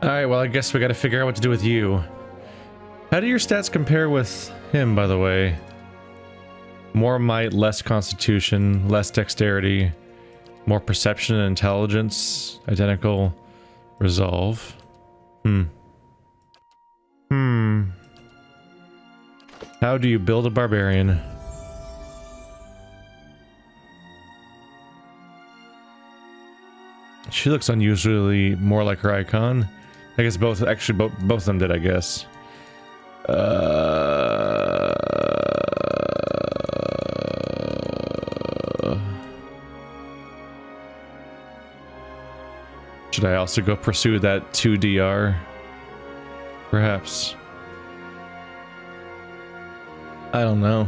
Alright, well I guess we gotta figure out what to do with you. How do your stats compare with him, by the way? More might, less constitution, less dexterity, more perception and intelligence, identical, resolve. How do you build a barbarian? She looks unusually more like her icon. I guess both of them did, I guess. Should I also go pursue that 2DR? Perhaps. I don't know.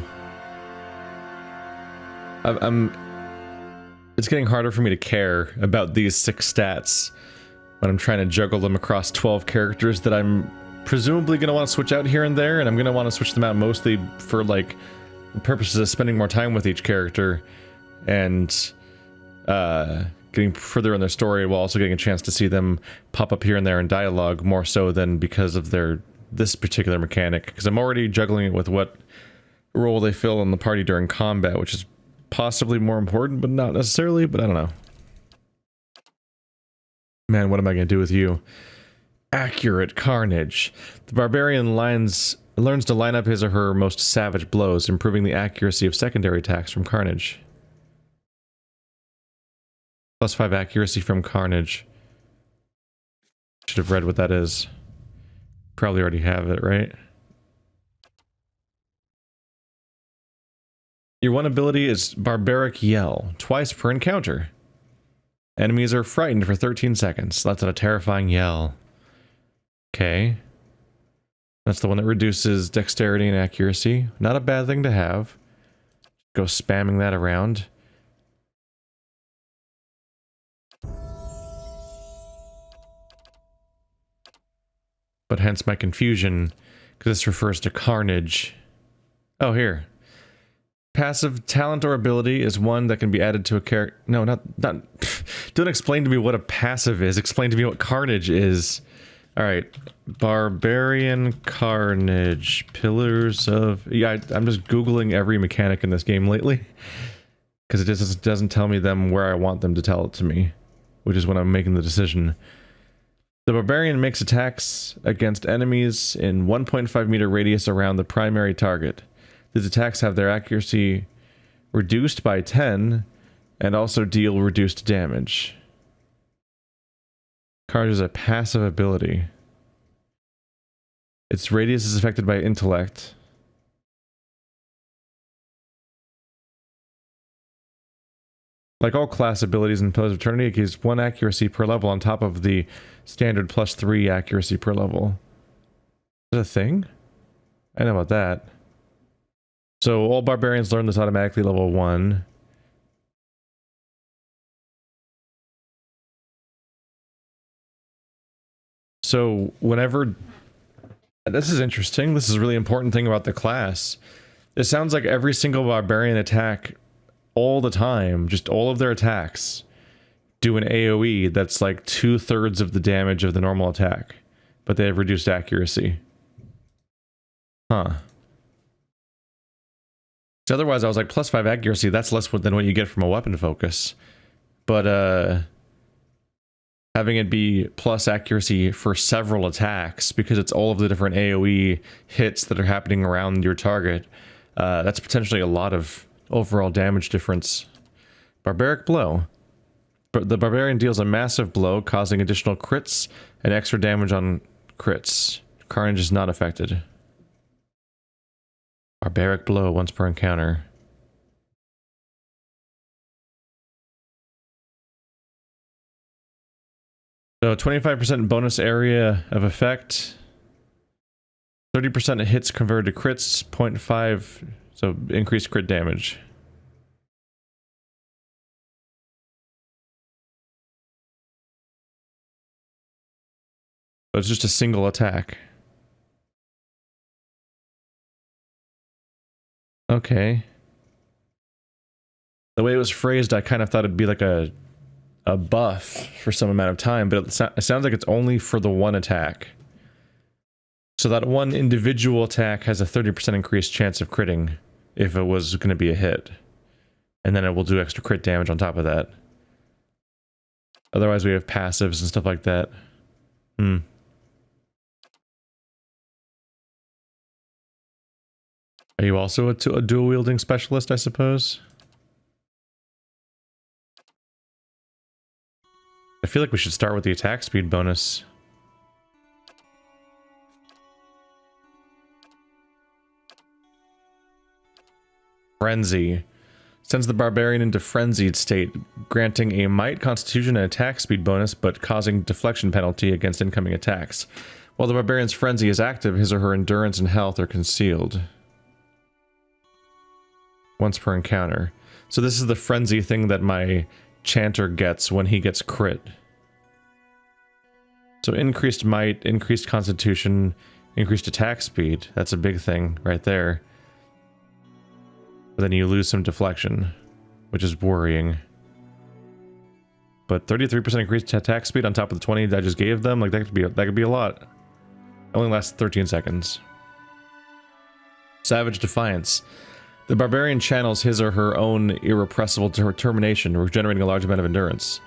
It's getting harder for me to care about these 6 stats when I'm trying to juggle them across 12 characters that I'm presumably going to want to switch out here and there, and I'm going to want to switch them out mostly for, like, the purposes of spending more time with each character and getting further in their story while also getting a chance to see them pop up here and there in dialogue more so than because of this particular mechanic, because I'm already juggling it with what role they fill in the party during combat, which is possibly more important, but not necessarily, but I don't know. Man, what am I going to do with you? Accurate Carnage. The barbarian learns to line up his or her most savage blows, improving the accuracy of secondary attacks from Carnage. +5 accuracy from Carnage. Should have read what that is. Probably already have it, right? Your one ability is Barbaric Yell, twice per encounter. Enemies are frightened for 13 seconds. That's a terrifying yell. Okay. That's the one that reduces dexterity and accuracy. Not a bad thing to have. Go spamming that around. But hence my confusion, because this refers to Carnage. Oh, here. Passive talent or ability is one that can be added to a character. No, not. Don't explain to me what a passive is. Explain to me what Carnage is. Alright. Barbarian Carnage. Pillars of... Yeah, I'm just Googling every mechanic in this game lately. Because it just doesn't tell me them where I want them to tell it to me. Which is when I'm making the decision. The Barbarian makes attacks against enemies in 1.5 meter radius around the primary target. These attacks have their accuracy reduced by 10 and also deal reduced damage. Carnage is a passive ability. Its radius is affected by intellect. Like all class abilities in Pillars of Eternity, it gives 1 accuracy per level on top of the standard +3 accuracy per level. Is that a thing? I know about that. So all barbarians learn this automatically level 1. So whenever... This is interesting. This is a really important thing about the class. It sounds like every single barbarian attack all the time, just all of their attacks, do an AoE that's like 2/3 of the damage of the normal attack. But they have reduced accuracy. Huh. So otherwise I was like, +5 accuracy, that's less than what you get from a weapon focus. But, having it be plus accuracy for several attacks, because it's all of the different AoE hits that are happening around your target, that's potentially a lot of overall damage difference. Barbaric Blow. The Barbarian deals a massive blow, causing additional crits and extra damage on crits. Carnage is not affected. Barbaric Blow once per encounter. So 25% bonus area of effect. 30% of hits converted to crits. 0.5, so increased crit damage. But it's just a single attack. Okay. The way it was phrased, I kind of thought it'd be like a a buff for some amount of time, but it sounds like it's only for the one attack. So that one individual attack has a 30% increased chance of critting if it was going to be a hit. And then it will do extra crit damage on top of that. Otherwise we have passives and stuff like that. Are you also a dual wielding specialist, I suppose? I feel like we should start with the attack speed bonus. Frenzy. Sends the barbarian into frenzied state, granting a might, constitution, and attack speed bonus, but causing deflection penalty against incoming attacks. While the barbarian's frenzy is active, his or her endurance and health are concealed. Once per encounter. So this is the frenzy thing that my chanter gets when he gets crit. So increased might, increased constitution, increased attack speed. That's a big thing right there. But then you lose some deflection, which is worrying. But 33% increased attack speed on top of the 20 that I just gave them, like that could be a lot. It only lasts 13 seconds. Savage Defiance. The barbarian channels his or her own irrepressible determination, regenerating a large amount of endurance.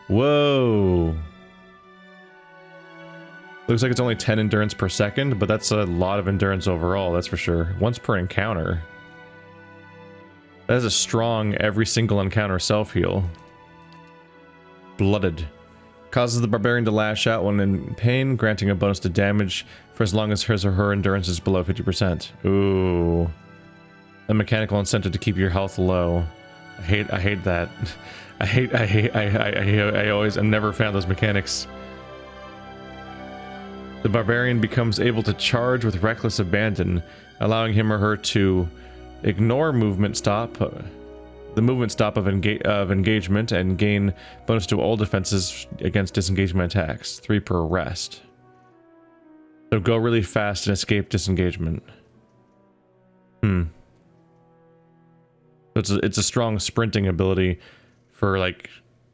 Whoa! Looks like it's only 10 endurance per second, but that's a lot of endurance overall, that's for sure. Once per encounter. That is a strong every single encounter self-heal. Blooded. Causes the barbarian to lash out when in pain, granting a bonus to damage for as long as his or her endurance is below 50%. Ooh. A mechanical incentive to keep your health low. I hate that. I never found those mechanics. The barbarian becomes able to charge with reckless abandon, allowing him or her to ignore movement stop, the movement stop of engagement, and gain bonus to all defenses against disengagement attacks. 3 per rest. So go really fast and escape disengagement. It's a strong sprinting ability for like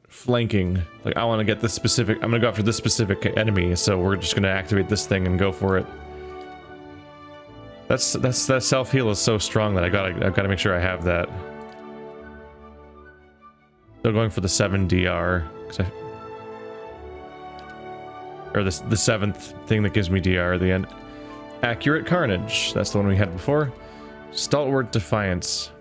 flanking. Like I want to get this specific. I'm gonna go after this specific enemy, so we're just gonna activate this thing and go for it. That self heal is so strong that I've got to make sure I have that. Still going for the 7 DR, or the 7th thing that gives me DR at the end. Accurate Carnage. That's the one we had before. Stalwart Defiance.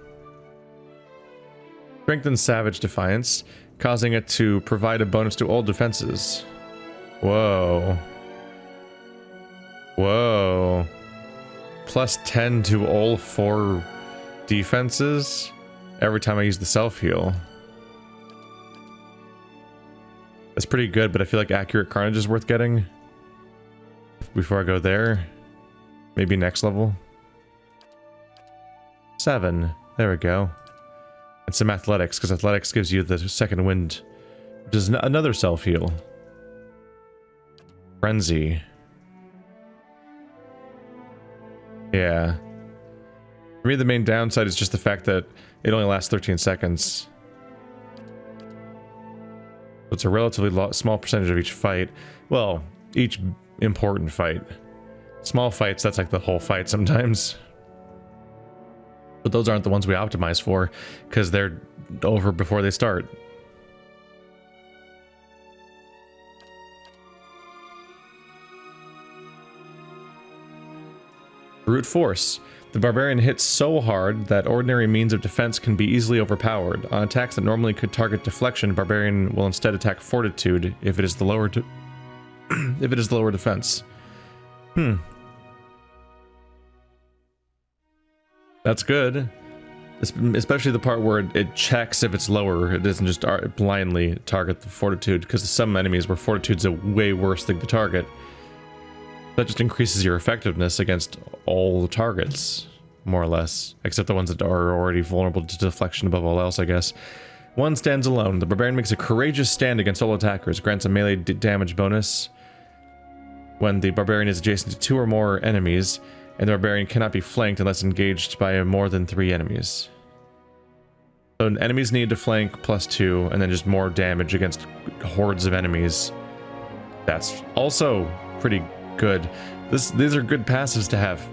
Strengthen Savage Defiance, causing it to provide a bonus to all defenses. Whoa. Whoa. Plus 10 to all 4 defenses every time I use the self-heal. That's pretty good, but I feel like Accurate Carnage is worth getting before I go there. Maybe next level. 7. There we go. And some athletics, because athletics gives you the second wind, which is another self-heal. Frenzy. Yeah. For me, the main downside is just the fact that it only lasts 13 seconds. It's a relatively small percentage of each fight. Well, each important fight. Small fights, that's like the whole fight sometimes. But those aren't the ones we optimize for, because they're over before they start. Brute Force. The barbarian hits so hard that ordinary means of defense can be easily overpowered. On attacks that normally could target deflection, barbarian will instead attack fortitude if it is the lower defense. That's good. Especially the part where it checks if it's lower. It doesn't just blindly target the fortitude, because some enemies where fortitude's a way worse thing to target. That just increases your effectiveness against all the targets, more or less. Except the ones that are already vulnerable to deflection above all else, I guess. One stands alone. The barbarian makes a courageous stand against all attackers. Grants a melee damage bonus when the barbarian is adjacent to 2 or more enemies. And the barbarian cannot be flanked unless engaged by more than 3 enemies. So enemies need to flank +2, and then just more damage against hordes of enemies. That's also pretty good. These are good passives to have.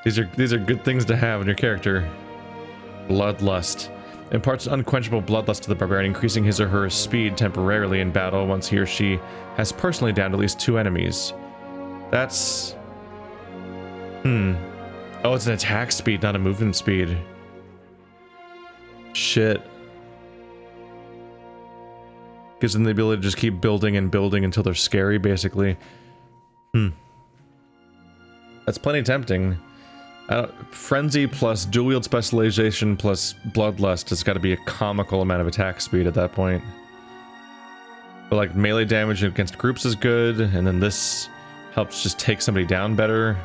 these are good things to have in your character. Bloodlust imparts unquenchable bloodlust to the barbarian, increasing his or her speed temporarily in battle once he or she has personally downed at least 2 enemies. That's... Oh, it's an attack speed, not a movement speed. Shit. Gives them the ability to just keep building and building until they're scary, basically. That's plenty tempting. Frenzy plus dual wield specialization plus bloodlust has got to be a comical amount of attack speed at that point. But like melee damage against groups is good, and then this helps just take somebody down better.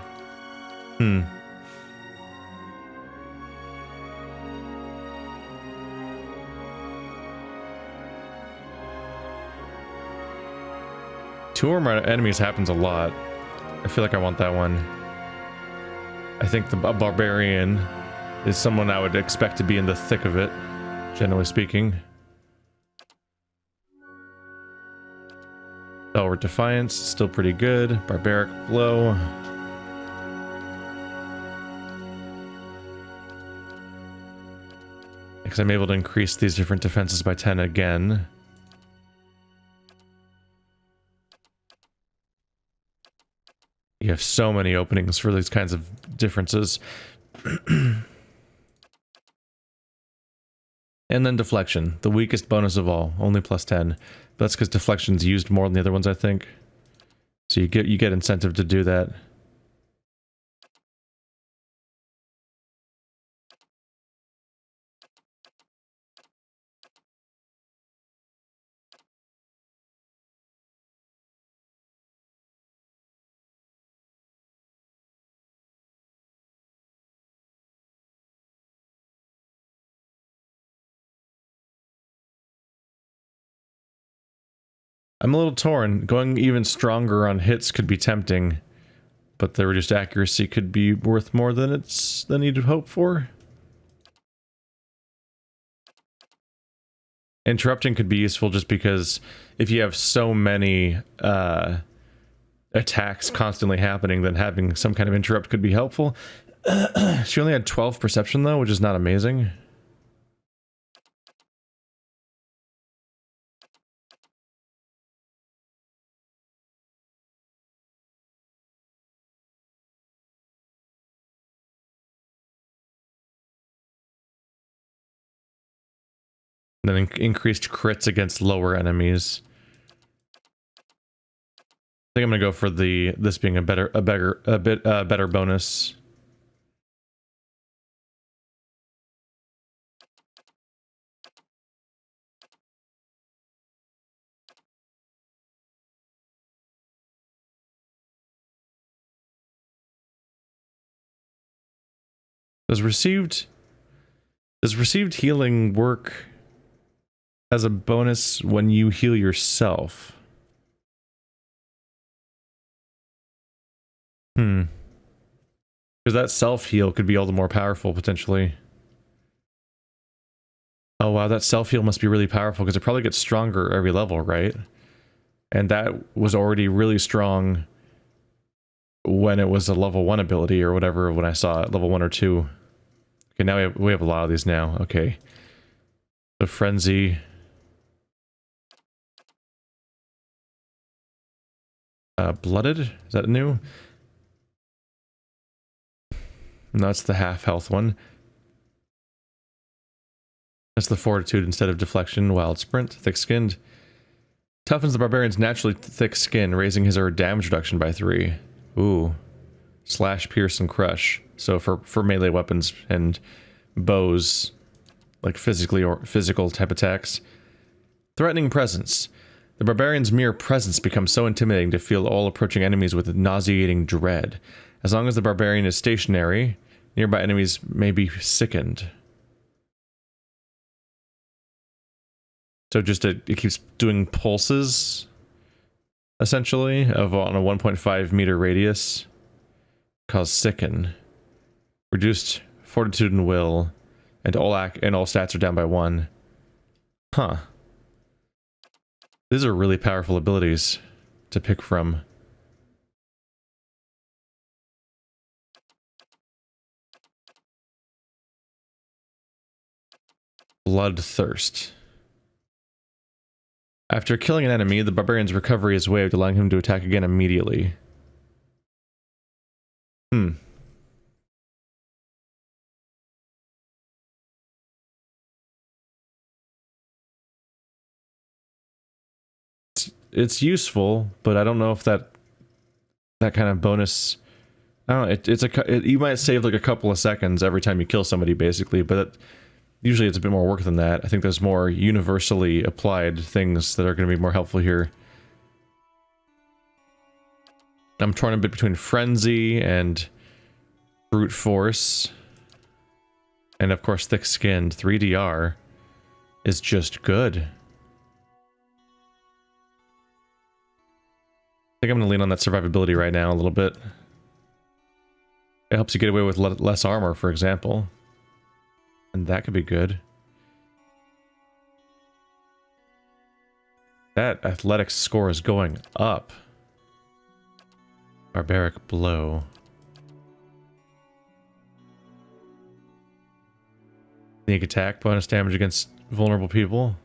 Two or more enemies happens a lot. I feel like I want that one. I think a barbarian is someone I would expect to be in the thick of it, generally speaking. Ballard Defiance, still pretty good. Barbaric Blow. Because I'm able to increase these different defenses by 10 again. You have so many openings for these kinds of differences. And then deflection, the weakest bonus of all, only +10. That's because deflection's used more than the other ones, I think. So you get incentive to do that. I'm a little torn. Going even stronger on hits could be tempting, but the reduced accuracy could be worth more than you'd hope for. Interrupting could be useful just because if you have so many attacks constantly happening, then having some kind of interrupt could be helpful. She only had 12 perception though, which is not amazing. Then increased crits against lower enemies. I think I'm gonna go for this being a better bonus. Does received healing work as a bonus when you heal yourself? Because that self-heal could be all the more powerful, potentially. Oh wow, that self-heal must be really powerful, because it probably gets stronger every level, right? And that was already really strong when it was a level 1 ability, or whatever, when I saw it, level 1 or 2. Okay, now we have a lot of these now, okay. The Frenzy... Blooded? Is that new? No, that's the half health one. That's the Fortitude instead of Deflection. Wild Sprint. Thick-skinned. Toughens the barbarian's naturally thick skin, raising his or her damage reduction by 3. Ooh. Slash, Pierce, and Crush. So for melee weapons and bows, like physical type attacks. Threatening Presence. The barbarian's mere presence becomes so intimidating to fill all approaching enemies with nauseating dread. As long as the barbarian is stationary, nearby enemies may be sickened. So just it keeps doing pulses, essentially, on a 1.5 meter radius. Cause sicken. Reduced fortitude and will, And all stats are down by 1. Huh. These are really powerful abilities to pick from. Bloodthirst. After killing an enemy, the barbarian's recovery is waived, allowing him to attack again immediately. It's useful, but I don't know if that kind of bonus. I don't know. You might save like a couple of seconds every time you kill somebody, basically, but usually it's a bit more work than that. I think there's more universally applied things that are going to be more helpful here. I'm torn a bit between Frenzy and Brute Force. And of course, Thick-Skinned 3DR is just good. I think I'm going to lean on that survivability right now a little bit. It helps you get away with less armor, for example. And that could be good. That athletics score is going up. Barbaric Blow. Sneak attack, bonus damage against vulnerable people.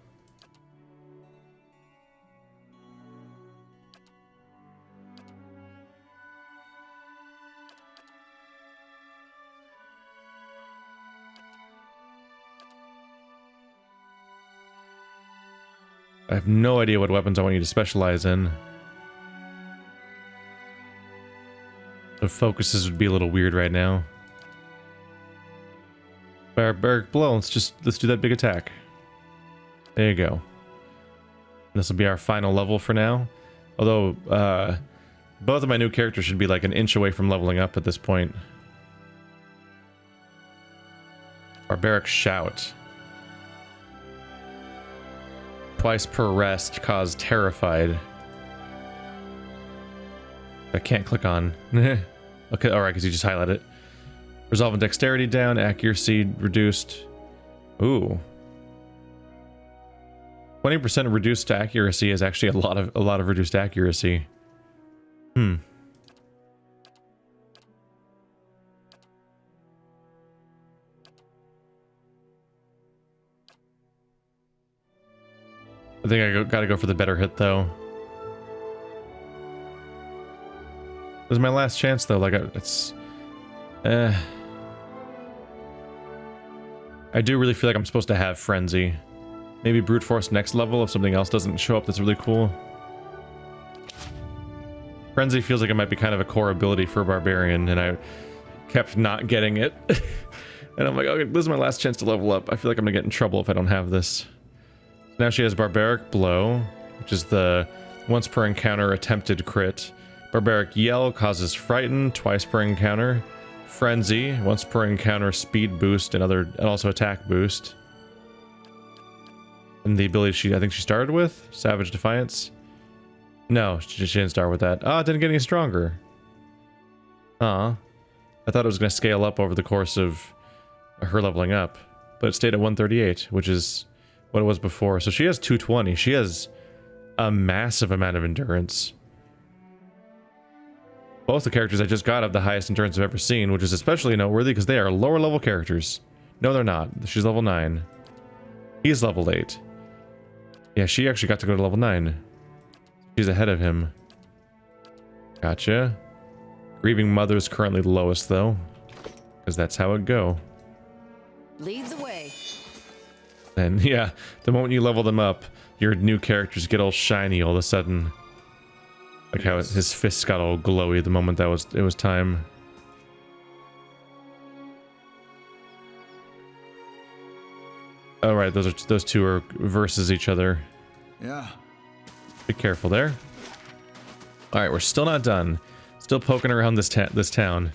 I have no idea what weapons I want you to specialize in. The focuses would be a little weird right now. Barbaric Blow, let's do that big attack. There you go. This will be our final level for now. Although, both of my new characters should be like an inch away from leveling up at this point. Barbaric Shout. Twice per rest, cause terrified. I can't click on. Okay, alright, because you just highlight it. Resolve and dexterity down, accuracy reduced. Ooh. 20% reduced accuracy is actually a lot of reduced accuracy. I think I gotta go for the better hit, though. This is my last chance, though. Like, I do really feel like I'm supposed to have Frenzy. Maybe Brute Force next level if something else doesn't show up that's really cool. Frenzy feels like it might be kind of a core ability for a Barbarian, and I kept not getting it. And I'm like, okay, this is my last chance to level up. I feel like I'm gonna get in trouble if I don't have this. Now she has Barbaric Blow, which is the once per encounter attempted crit. Barbaric Yell causes Frighten twice per encounter. Frenzy, once per encounter speed boost and also attack boost. And the ability I think she started with, Savage Defiance. No, she didn't start with that. Oh, it didn't get any stronger. I thought it was going to scale up over the course of her leveling up. But it stayed at 138, which is what it was before. So she has 220. She has a massive amount of endurance. Both the characters I just got have the highest endurance I've ever seen, which is especially noteworthy because they are lower level characters. No, they're not. She's level 9. He's level 8. Yeah, she actually got to go to level 9. She's ahead of him. Gotcha. Grieving Mother's currently the lowest, though. Because that's how it go. Lead the way. And yeah, the moment you level them up, your new characters get all shiny all of a sudden. Like how his fists got all glowy the moment it was time. All right, those two are versus each other. Yeah. Be careful there. All right, we're still not done. Still poking around this town.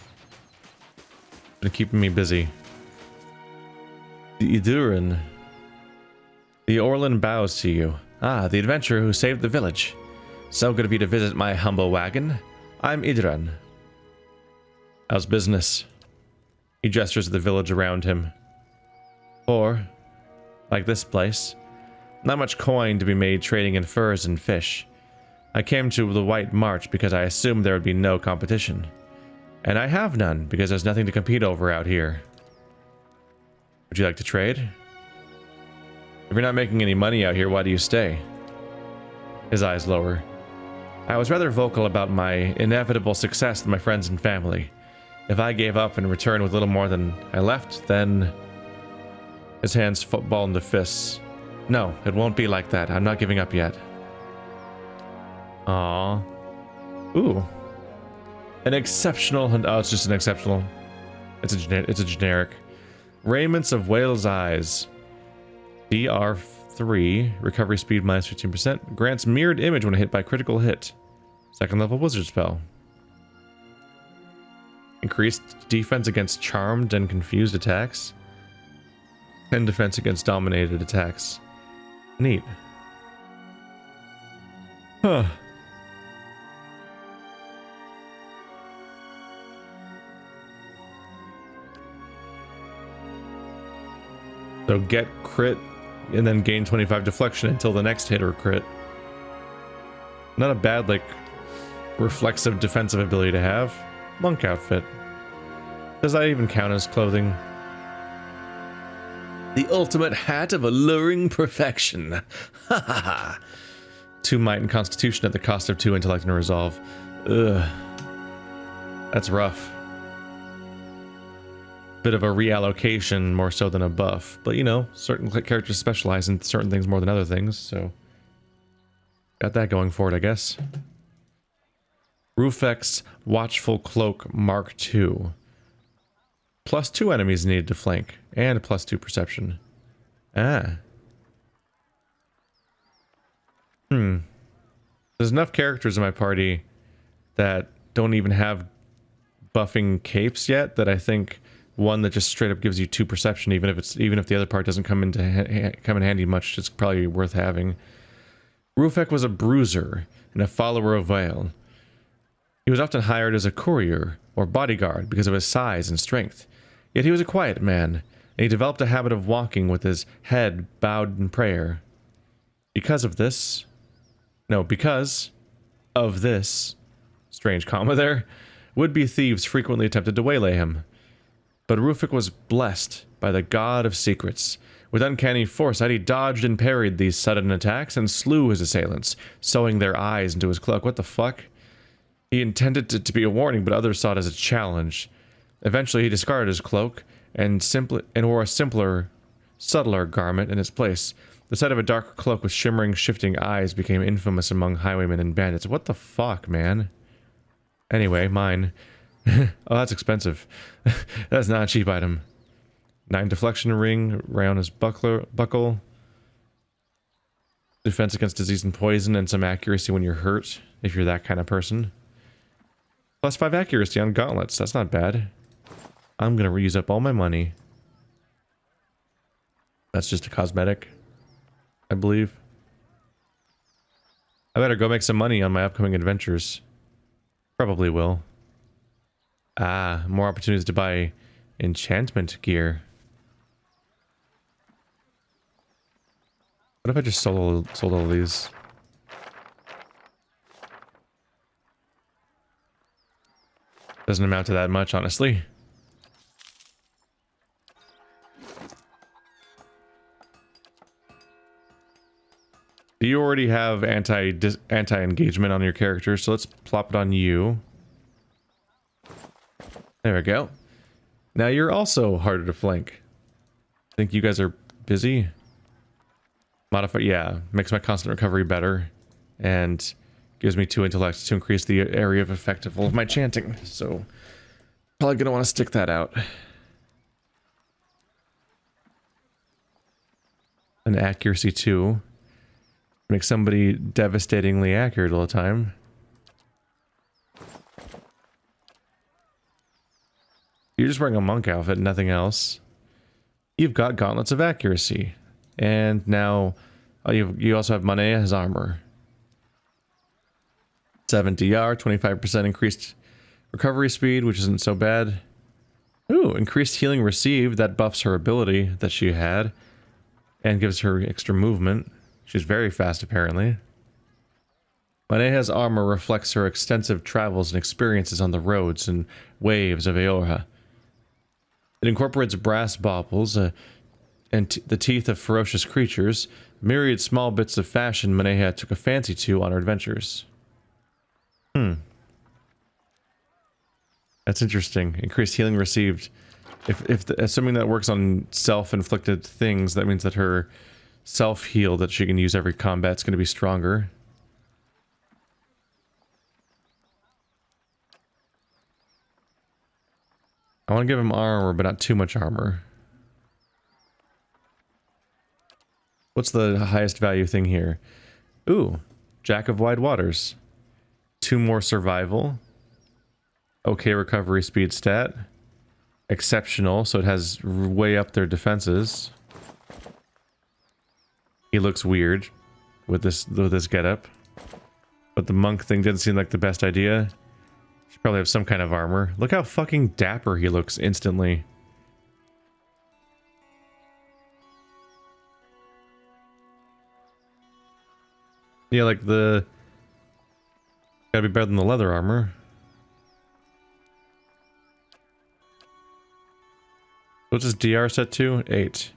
Been keeping me busy. The Iduran. The Orlin bows to you. Ah, the adventurer who saved the village. So good of you to visit my humble wagon. I'm Idran. How's business? He gestures at the village around him. Or, like this place, not much coin to be made trading in furs and fish. I came to the White March because I assumed there would be no competition. And I have none, because there's nothing to compete over out here. Would you like to trade? If you're not making any money out here, why do you stay? His eyes lower. I was rather vocal about my inevitable success with my friends and family. If I gave up and returned with little more than I left, then... His hands ball into fists. No, it won't be like that. I'm not giving up yet. Aww. Ooh. An exceptional... Oh, it's just an exceptional. It's a generic. Raiments of Whale's Eyes. DR3. Recovery speed minus 15%. Grants mirrored image when hit by critical hit. Second level wizard spell. Increased defense against charmed and confused attacks. And defense against dominated attacks. Neat. Huh. So get crit and then gain 25 deflection until the next hit or crit. Not a bad, like, reflexive defensive ability to have. Monk outfit. Does that even count as clothing? The ultimate hat of alluring perfection. Ha ha ha. 2 might and constitution at the cost of 2 intellect and resolve. Ugh. That's rough. Bit of a reallocation more so than a buff. But you know, certain characters specialize in certain things more than other things, so... Got that going for it, I guess. Rufek's Watchful Cloak Mark II. +2 enemies needed to flank, and +2 perception. Ah. There's enough characters in my party that don't even have buffing capes yet that I think one that just straight up gives you 2 perception, even if the other part doesn't come in handy much, it's probably worth having. Rufek was a bruiser and a follower of Vale. He was often hired as a courier or bodyguard because of his size and strength. Yet he was a quiet man, and he developed a habit of walking with his head bowed in prayer. Because of this, strange comma there, would-be thieves frequently attempted to waylay him. But Rufek was blessed by the god of secrets. With uncanny foresight, he dodged and parried these sudden attacks and slew his assailants, sewing their eyes into his cloak. What the fuck? He intended it to be a warning, but others saw it as a challenge. Eventually, he discarded his cloak and wore a simpler, subtler garment in its place. The sight of a dark cloak with shimmering, shifting eyes became infamous among highwaymen and bandits. What the fuck, man? Anyway, mine. Oh, that's expensive. That's not a cheap item. 9 deflection ring, around his buckle. Defense against disease and poison, and some accuracy when you're hurt, if you're that kind of person. +5 accuracy on gauntlets, that's not bad. I'm gonna reuse up all my money. That's just a cosmetic, I believe. I better go make some money on my upcoming adventures. Probably will. Ah, more opportunities to buy enchantment gear. What if I just sold all these? Doesn't amount to that much, honestly. You already have anti-engagement on your character, so let's plop it on you. There we go. Now you're also harder to flank. I think you guys are busy. Modify, yeah, makes my constant recovery better, and gives me 2 intellects to increase the area of effective of my chanting. So probably gonna want to stick that out. An accuracy 2. Make somebody devastatingly accurate all the time. You're just wearing a monk outfit, nothing else. You've got gauntlets of accuracy. And now you also have Manea's armor. 7 DR, 25% increased recovery speed, which isn't so bad. Ooh, increased healing received. That buffs her ability that she had. And gives her extra movement. She's very fast, apparently. Maneha's armor reflects her extensive travels and experiences on the roads and waves of Eora. It incorporates brass baubles and the teeth of ferocious creatures, myriad small bits of fashion Maneha took a fancy to on her adventures. That's interesting. Increased healing received. Assuming that works on self-inflicted things, that means that her self-heal that she can use every combat is going to be stronger. I want to give him armor, but not too much armor. What's the highest value thing here? Ooh, Jack of Wide Waters. 2 more survival. Okay recovery speed stat. Exceptional, so it has way up their defenses. He looks weird with this getup. But the monk thing didn't seem like the best idea. Should probably have some kind of armor. Look how fucking dapper he looks instantly. Yeah, like the... Gotta be better than the leather armor. What's his DR set to? 8.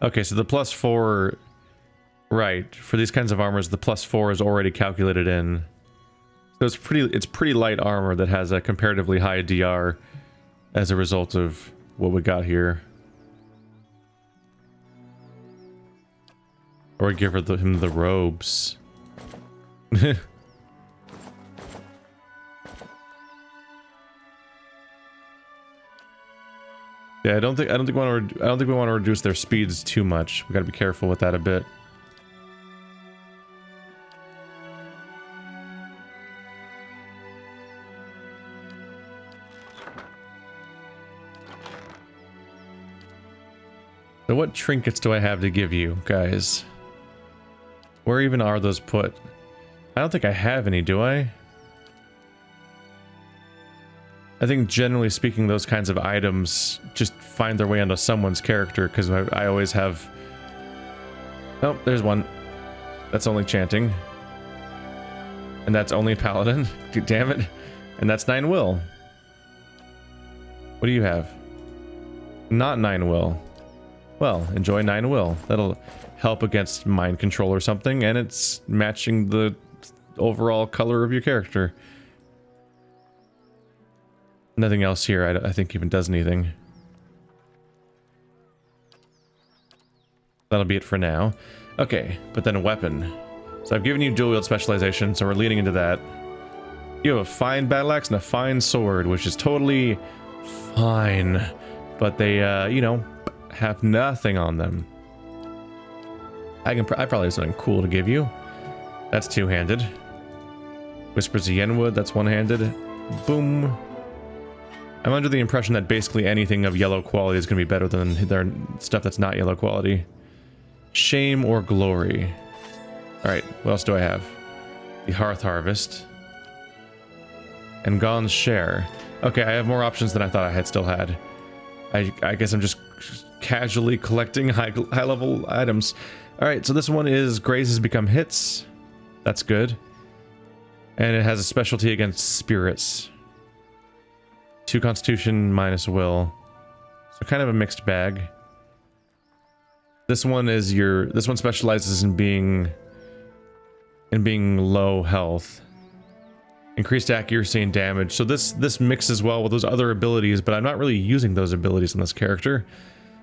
Okay, so the +4... Right, for these kinds of armors, the +4 is already calculated in. So it's pretty light armor that has a comparatively high DR as a result of what we got here. Or give him the robes. Yeah, I don't think we want to reduce their speeds too much. We got to be careful with that a bit. So what trinkets do I have to give you, guys? Where even are those put? I don't think I have any, do I? I think generally speaking, those kinds of items just find their way onto someone's character, because I always have... Oh, there's one. That's only chanting. And that's only paladin. Damn it. And that's 9 will. What do you have? Not 9 will. Well, enjoy 9 will. That'll help against mind control or something, and it's matching the overall color of your character. Nothing else here I think even does anything. That'll be it for now. Okay, but then a weapon. So I've given you dual wield specialization, so we're leading into that. You have a fine battle axe and a fine sword, which is totally fine. But they, you know, have nothing on them. I probably have something cool to give you. That's two-handed. Whispers of Yenwood, that's one-handed. Boom. I'm under the impression that basically anything of yellow quality is going to be better than their stuff that's not yellow quality. Shame or glory. Alright, what else do I have? The Hearth Harvest. And Gon's Share. Okay, I have more options than I thought I had still had. I guess I'm just casually collecting high-level items. Alright, so this one is Grazes become hits. That's good. And it has a specialty against spirits. 2 constitution minus will. So kind of a mixed bag. This one is this one specializes in being low health. Increased accuracy and damage. So this mixes well with those other abilities, but I'm not really using those abilities on this character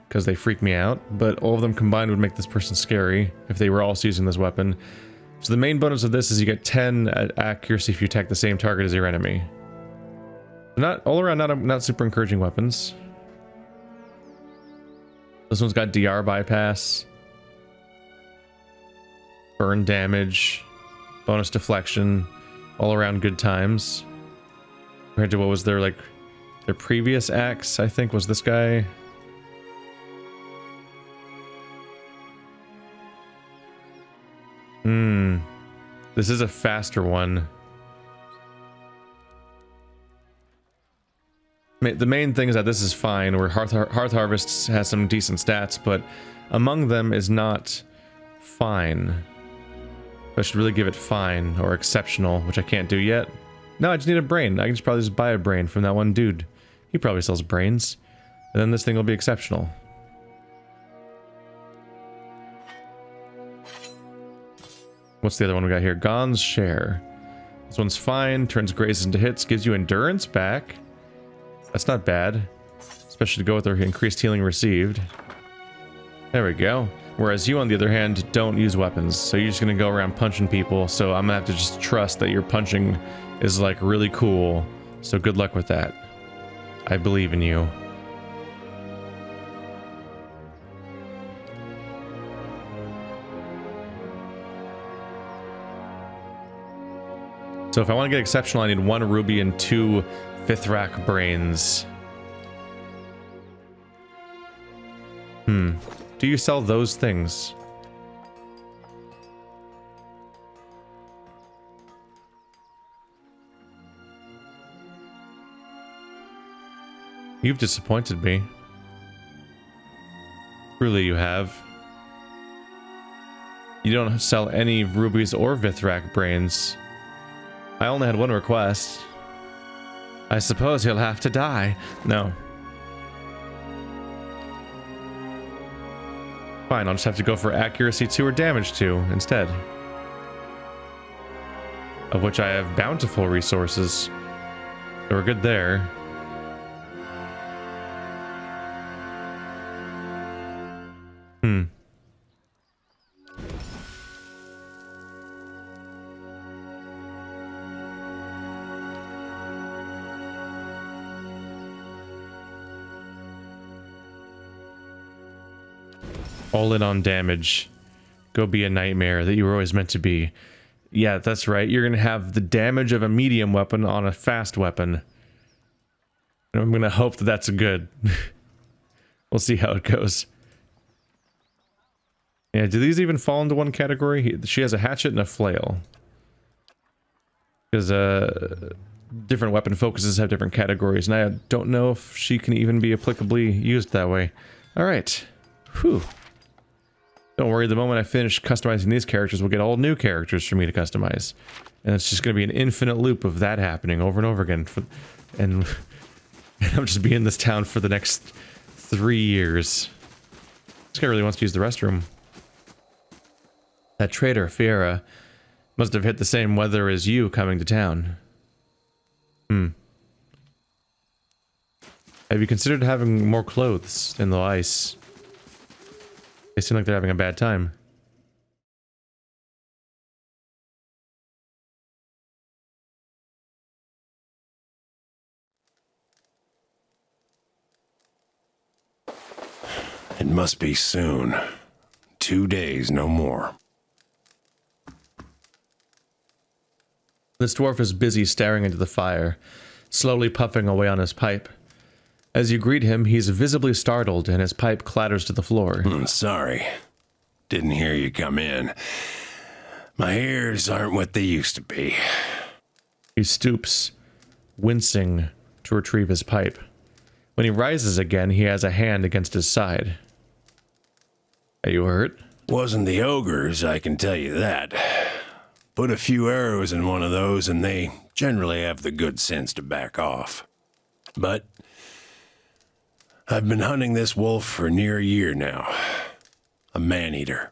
because they freak me out. But all of them combined would make this person scary if they were also using this weapon. So the main bonus of this is you get 10 accuracy if you attack the same target as your enemy. Not all around, not super encouraging weapons. This one's got DR bypass, burn damage, bonus deflection, all around good times. Compared to what was their previous axe, I think was this guy. This is a faster one. The main thing is that this is fine, where Hearth Harvest has some decent stats, but among them is not fine. I should really give it fine or exceptional, which I can't do yet. No, I just need a brain. I can just probably just buy a brain from that one dude. He probably sells brains. And then this thing will be exceptional. What's the other one we got here? Gon's Share. This one's fine, turns grazes into hits, gives you endurance back. That's not bad. Especially to go with our increased healing received. There we go. Whereas you, on the other hand, don't use weapons. So you're just gonna go around punching people. So I'm gonna have to just trust that your punching is like really cool. So good luck with that. I believe in you. So if I want to get exceptional, I need 1 ruby and 2 Fifth-rack brains. Do you sell those things? You've disappointed me. Truly you have. You don't sell any rubies or Vithrak brains. I only had 1 request. I suppose he'll have to die. No. Fine, I'll just have to go for accuracy 2 or damage 2 instead. Of which I have bountiful resources. So we're good there. All in on damage. Go be a nightmare that you were always meant to be. Yeah, that's right. You're going to have the damage of a medium weapon on a fast weapon. And I'm going to hope that that's good. We'll see how it goes. Yeah, do these even fall into one category? She has a hatchet and a flail. Because different weapon focuses have different categories, and I don't know if she can even be applicably used that way. Alright. Whew. Don't worry, the moment I finish customizing these characters, we'll get all new characters for me to customize. And it's just going to be an infinite loop of that happening over and over again. And I'm just be in this town for the next 3 years. This guy really wants to use the restroom. That traitor, Fiera, must have hit the same weather as you coming to town. Have you considered having more clothes in the ice? They seem like they're having a bad time. It must be soon. 2 days, no more. This dwarf is busy staring into the fire, slowly puffing away on his pipe. As you greet him, he's visibly startled and his pipe clatters to the floor. Sorry. Didn't hear you come in. My ears aren't what they used to be. He stoops, wincing, to retrieve his pipe. When he rises again, he has a hand against his side. Are you hurt? Wasn't the ogres, I can tell you that. Put a few arrows in one of those and they generally have the good sense to back off. But I've been hunting this wolf for near a year now. A man-eater.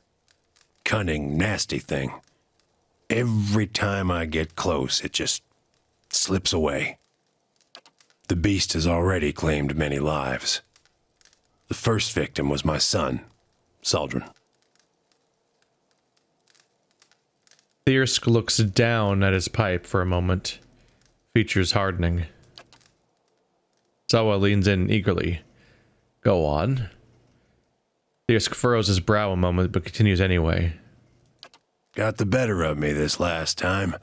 Cunning, nasty thing. Every time I get close, it just slips away. The beast has already claimed many lives. The first victim was my son, Saldrin. Thirsk looks down at his pipe for a moment, features hardening. Sawa leans in eagerly. Go on. Thirsk furrows his brow a moment, but continues anyway. Got the better of me this last time.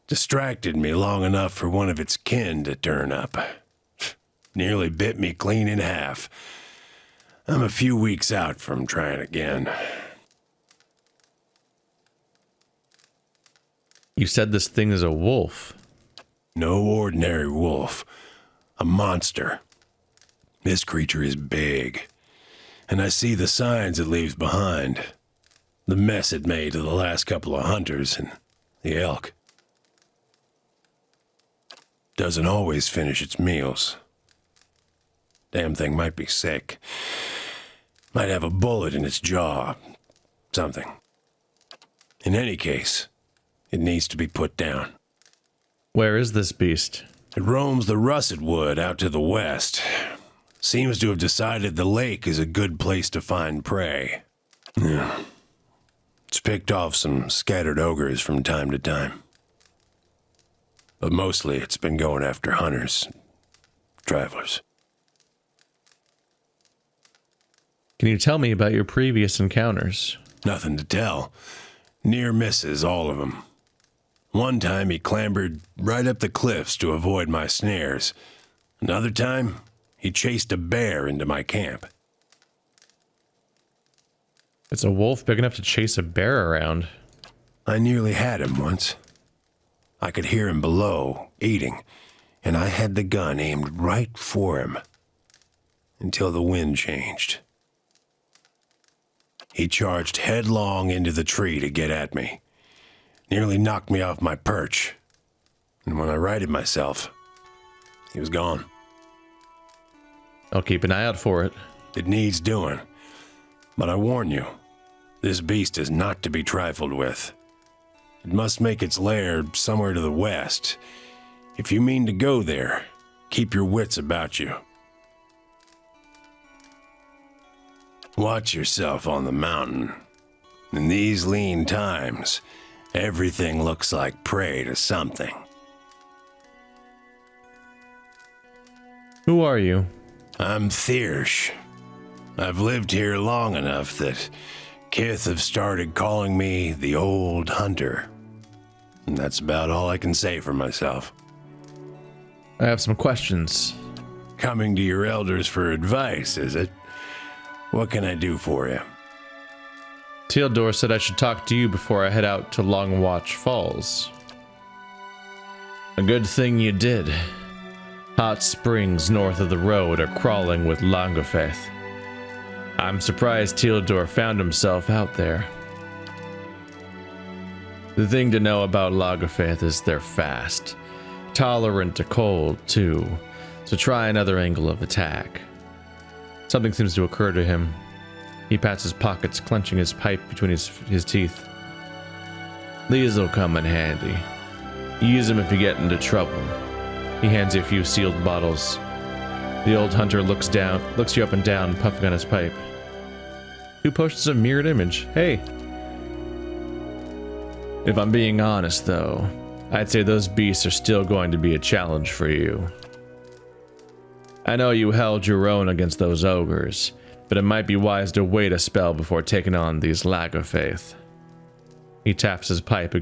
Distracted me long enough for one of its kin to turn up. Nearly bit me clean in half. I'm a few weeks out from trying again. You said this thing is a wolf. No ordinary wolf. A monster. This creature is big, and I see the signs it leaves behind. The mess it made to the last couple of hunters and the elk. Doesn't always finish its meals. Damn thing might be sick. Might have a bullet in its jaw. Something. In any case, it needs to be put down. Where is this beast? It roams the Russetwood out to the west. Seems to have decided the lake is a good place to find prey. Yeah. It's picked off some scattered ogres from time to time. But mostly it's been going after hunters, travelers. Can you tell me about your previous encounters? Nothing to tell. Near misses, all of them. One time he clambered right up the cliffs to avoid my snares. Another time, he chased a bear into my camp. It's a wolf big enough to chase a bear around. I nearly had him once. I could hear him below, eating, and I had the gun aimed right for him. Until the wind changed. He charged headlong into the tree to get at me. Nearly knocked me off my perch. And when I righted myself, he was gone. I'll keep an eye out for it. It needs doing. But I warn you, this beast is not to be trifled with. It must make its lair somewhere to the west. If you mean to go there, keep your wits about you. Watch yourself on the mountain. In these lean times, everything looks like prey to something. Who are you? I'm Thiersch. I've lived here long enough that Kith have started calling me the Old Hunter. And that's about all I can say for myself. I have some questions. Coming to your elders for advice, is it? What can I do for you? Teodor said I should talk to you before I head out to Longwatch Falls. A good thing you did. Hot springs north of the road are crawling with Langofeth. I'm surprised Teodor found himself out there. The thing to know about Langofeth is they're fast. Tolerant to cold, too. So try another angle of attack. Something seems to occur to him. He pats his pockets, clenching his pipe between his teeth. These'll come in handy. Use them if you get into trouble. He hands you a few sealed bottles. The old hunter looks you up and down, puffing on his pipe. Who posts a mirrored image? Hey. If I'm being honest, though, I'd say those beasts are still going to be a challenge for you. I know you held your own against those ogres, but it might be wise to wait a spell before taking on these Langofeth. He taps his pipe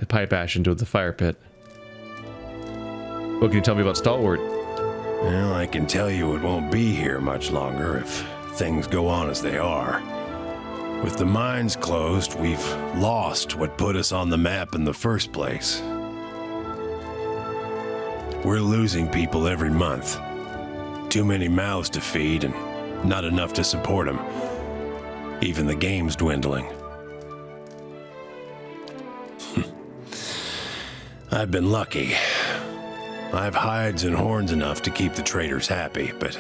pipe ash into the fire pit. What can you tell me about Stalwart? Well, I can tell you it won't be here much longer if things go on as they are. With the mines closed, we've lost what put us on the map in the first place. We're losing people every month. Too many mouths to feed and not enough to support them. Even the game's dwindling. I've been lucky. I've hides and horns enough to keep the traders happy, but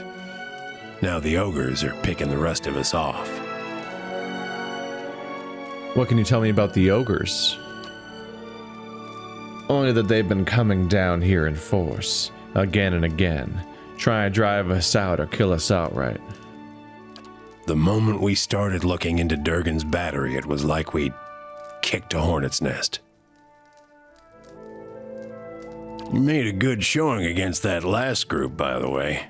now the ogres are picking the rest of us off. What can you tell me about the ogres? Only that they've been coming down here in force, again and again, trying to drive us out or kill us outright. The moment we started looking into Durgan's battery, it was like we'd kicked a hornet's nest. You made a good showing against that last group, by the way.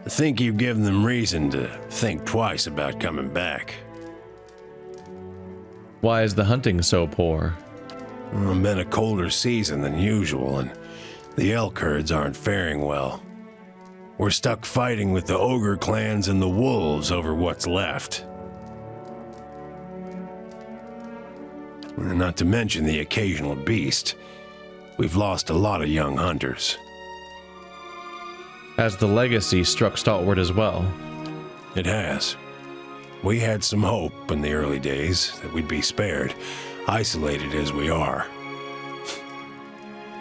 I think you've given them reason to think twice about coming back. Why is the hunting so poor? It's been a colder season than usual, and the elk herds aren't faring well. We're stuck fighting with the ogre clans and the wolves over what's left. And not to mention the occasional beast. We've lost a lot of young hunters. Has the legacy struck Stalwart as well? It has. We had some hope in the early days that we'd be spared, isolated as we are.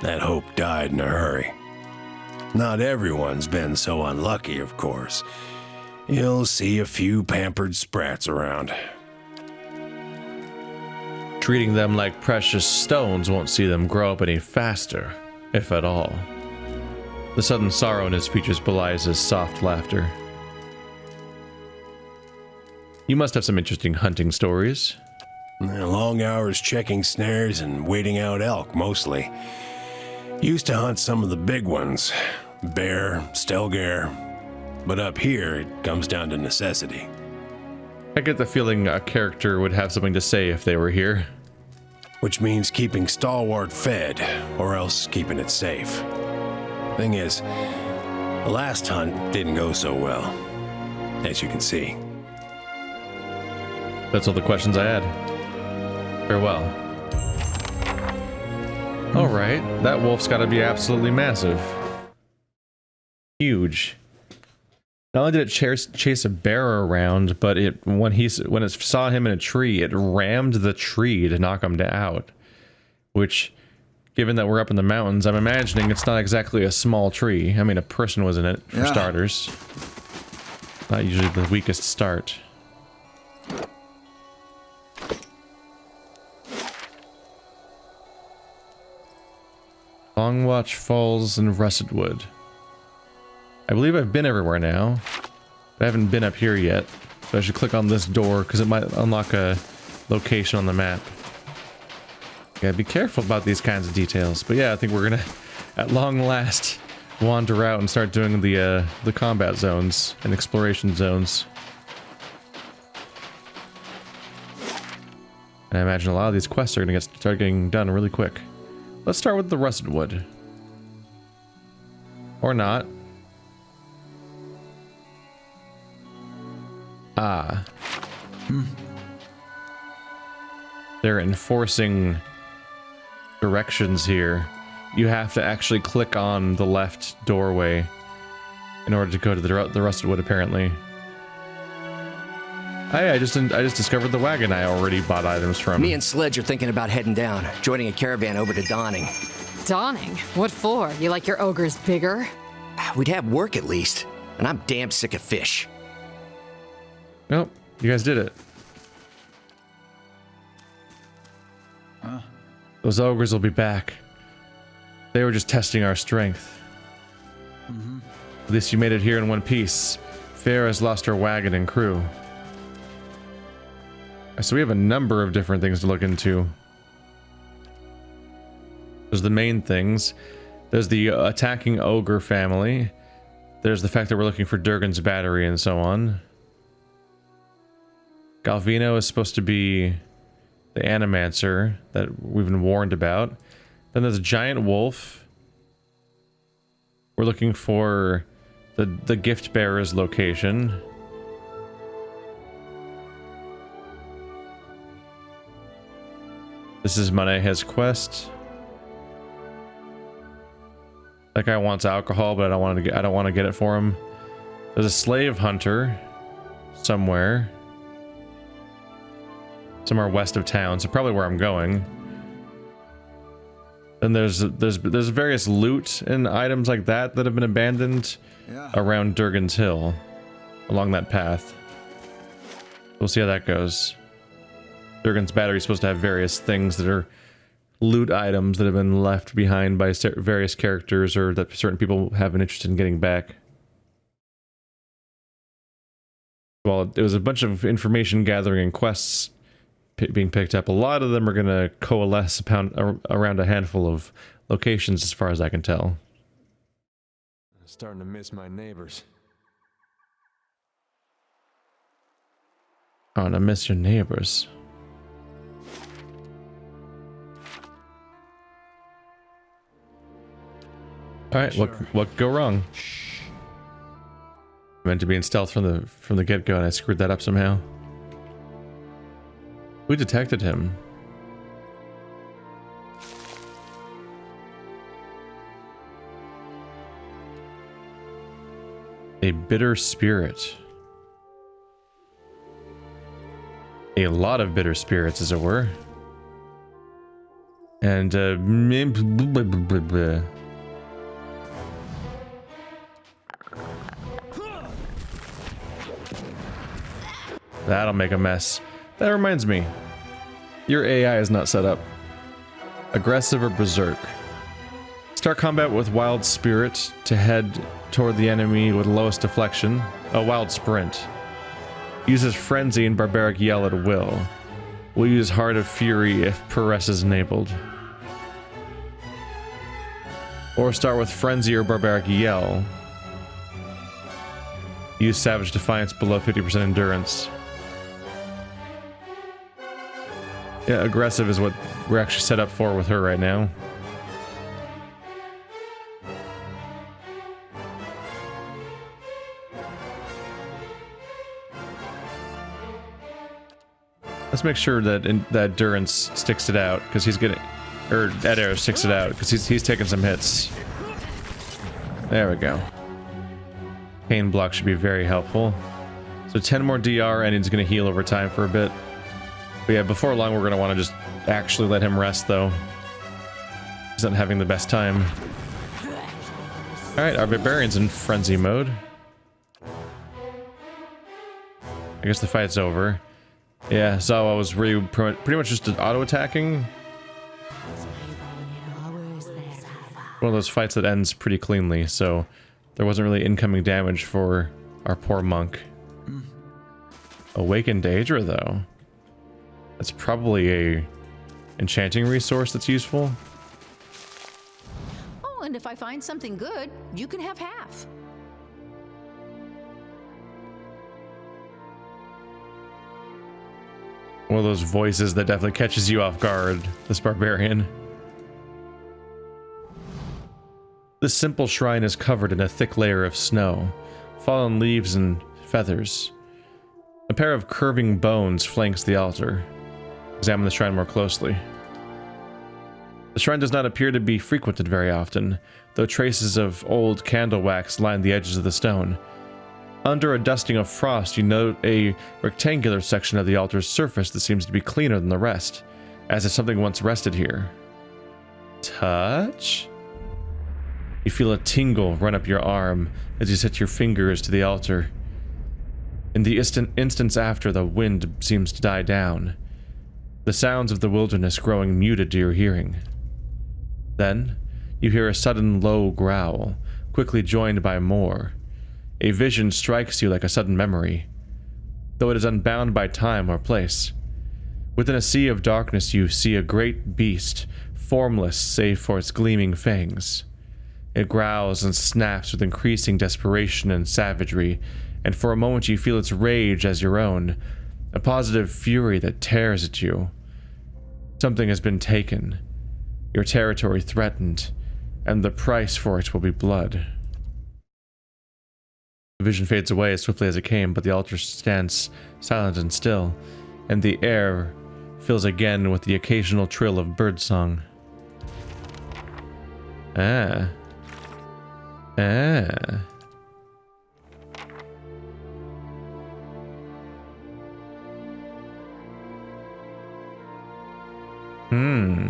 That hope died in a hurry. Not everyone's been so unlucky, of course. You'll see a few pampered sprats around. Treating them like precious stones won't see them grow up any faster, if at all. The sudden sorrow in his features belies his soft laughter. You must have some interesting hunting stories. Long hours checking snares and waiting out elk, mostly. Used to hunt some of the big ones. Bear, stelgare. But up here, it comes down to necessity. I get the feeling a character would have something to say if they were here. Which means keeping Stalwart fed, or else keeping it safe. Thing is, the last hunt didn't go so well, as you can see. That's all the questions I had. Farewell. Alright, that wolf's gotta be absolutely massive. Huge. Not only did it chase a bear around, but when it saw him in a tree, it rammed the tree to knock him out. Which, given that we're up in the mountains, I'm imagining it's not exactly a small tree. I mean, a person was in it, for starters. Not usually the weakest start. Longwatch Falls and Russetwood. I believe I've been everywhere now, but I haven't been up here yet, so I should click on this door because it might unlock a location on the map. Gotta be careful about these kinds of details, but yeah, I think we're gonna, at long last, wander out and start doing the combat zones and exploration zones. And I imagine a lot of these quests are gonna start getting done really quick. Let's start with the Russetwood. Or not. Ah. They're enforcing directions here. You have to actually click on the left doorway in order to go to the Russetwood, apparently. Hey, I just discovered the wagon I already bought items from. Me and Sledge are thinking about heading down, joining a caravan over to Dawning. Dawning? What for? You like your ogres bigger? We'd have work at least, and I'm damn sick of fish. Nope, you guys did it. Those ogres will be back. They were just testing our strength. At least you made it here in one piece. Fair has lost her wagon and crew. So we have a number of different things to look into. There's the main things. There's the attacking ogre family. There's the fact that we're looking for Durgan's battery and so on. Galvino is supposed to be the animancer that we've been warned about. Then there's a giant wolf. We're looking for the gift bearer's location. This is Maneja's quest. That guy wants alcohol, but I don't want to get it for him. There's a slave hunter somewhere west of town, so probably where I'm going. Then there's various loot and items like that have been abandoned around Durgan's Hill, along that path. We'll see how that goes. Durgan's battery is supposed to have various things that are loot items that have been left behind by various characters, or that certain people have an interest in getting back. Well, it was a bunch of information gathering and quests being picked up. A lot of them are going to coalesce around a handful of locations, as far as I can tell. I'm starting to miss my neighbors. Oh, and I miss your neighbors. Alright, sure. What could go wrong? Meant to be in stealth from the get-go, and I screwed that up somehow. Who detected him? A bitter spirit. A lot of bitter spirits, as it were. And, that'll make a mess. That reminds me. Your AI is not set up. Aggressive or berserk. Start combat with wild spirit to head toward the enemy with lowest deflection. A wild sprint. Uses frenzy and barbaric yell at will. Will use Heart of Fury if Press is enabled. Or start with frenzy or barbaric yell. Use Savage Defiance below 50% endurance. Yeah, aggressive is what we're actually set up for with her right now. Let's make sure that that Durance sticks it out, because he's getting, or that arrow sticks it out, because he's taking some hits. There we go. Pain block should be very helpful. So 10 more DR, and he's going to heal over time for a bit. But yeah, before long, we're going to want to just actually let him rest, though. He's not having the best time. Alright, our Barbarian's in frenzy mode. I guess the fight's over. Yeah, so I was really pretty much just auto-attacking. One of those fights that ends pretty cleanly, so there wasn't really incoming damage for our poor monk. Awakened Daedra, though. That's probably a enchanting resource that's useful. Oh, and if I find something good, you can have half. One of those voices that definitely catches you off guard, this barbarian. This simple shrine is covered in a thick layer of snow, fallen leaves and feathers. A pair of curving bones flanks the altar. Examine the shrine more closely. The shrine does not appear to be frequented very often, though traces of old candle wax line the edges of the stone. Under a dusting of frost, you note a rectangular section of the altar's surface that seems to be cleaner than the rest, as if something once rested here. Touch? You feel a tingle run up your arm as you set your fingers to the altar. In the instance after, the wind seems to die down, the sounds of the wilderness growing muted to your hearing. Then, you hear a sudden low growl, quickly joined by more. A vision strikes you like a sudden memory, though it is unbound by time or place. Within a sea of darkness you see a great beast, formless save for its gleaming fangs. It growls and snaps with increasing desperation and savagery, and for a moment you feel its rage as your own, a positive fury that tears at you. Something has been taken, your territory threatened, and the price for it will be blood. The vision fades away as swiftly as it came, but the altar stands silent and still, and the air fills again with the occasional trill of birdsong. Ah. Ah. Hmm.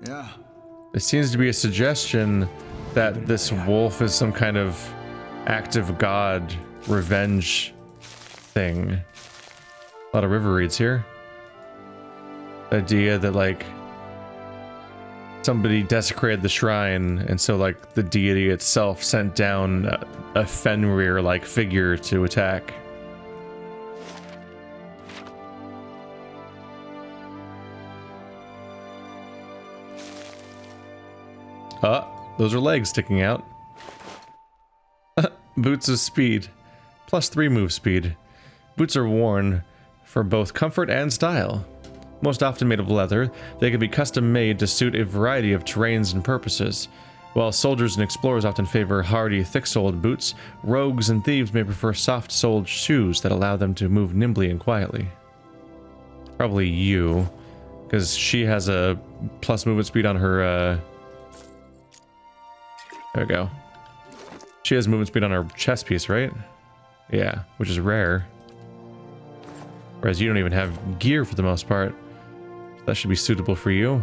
Yeah. There seems to be a suggestion that this wolf is some kind of active god revenge thing. A lot of river reeds here. The idea that like somebody desecrated the shrine, and so like the deity itself sent down a Fenrir-like figure to attack. Those are legs sticking out. Boots of speed. +3 move speed. Boots are worn for both comfort and style. Most often made of leather, they can be custom made to suit a variety of terrains and purposes. While soldiers and explorers often favor hardy, thick-soled boots, rogues and thieves may prefer soft-soled shoes that allow them to move nimbly and quietly. Probably you, because she has a plus movement speed on her, there we go. She has movement speed on her chest piece, right? Yeah, which is rare. Whereas you don't even have gear for the most part. That should be suitable for you.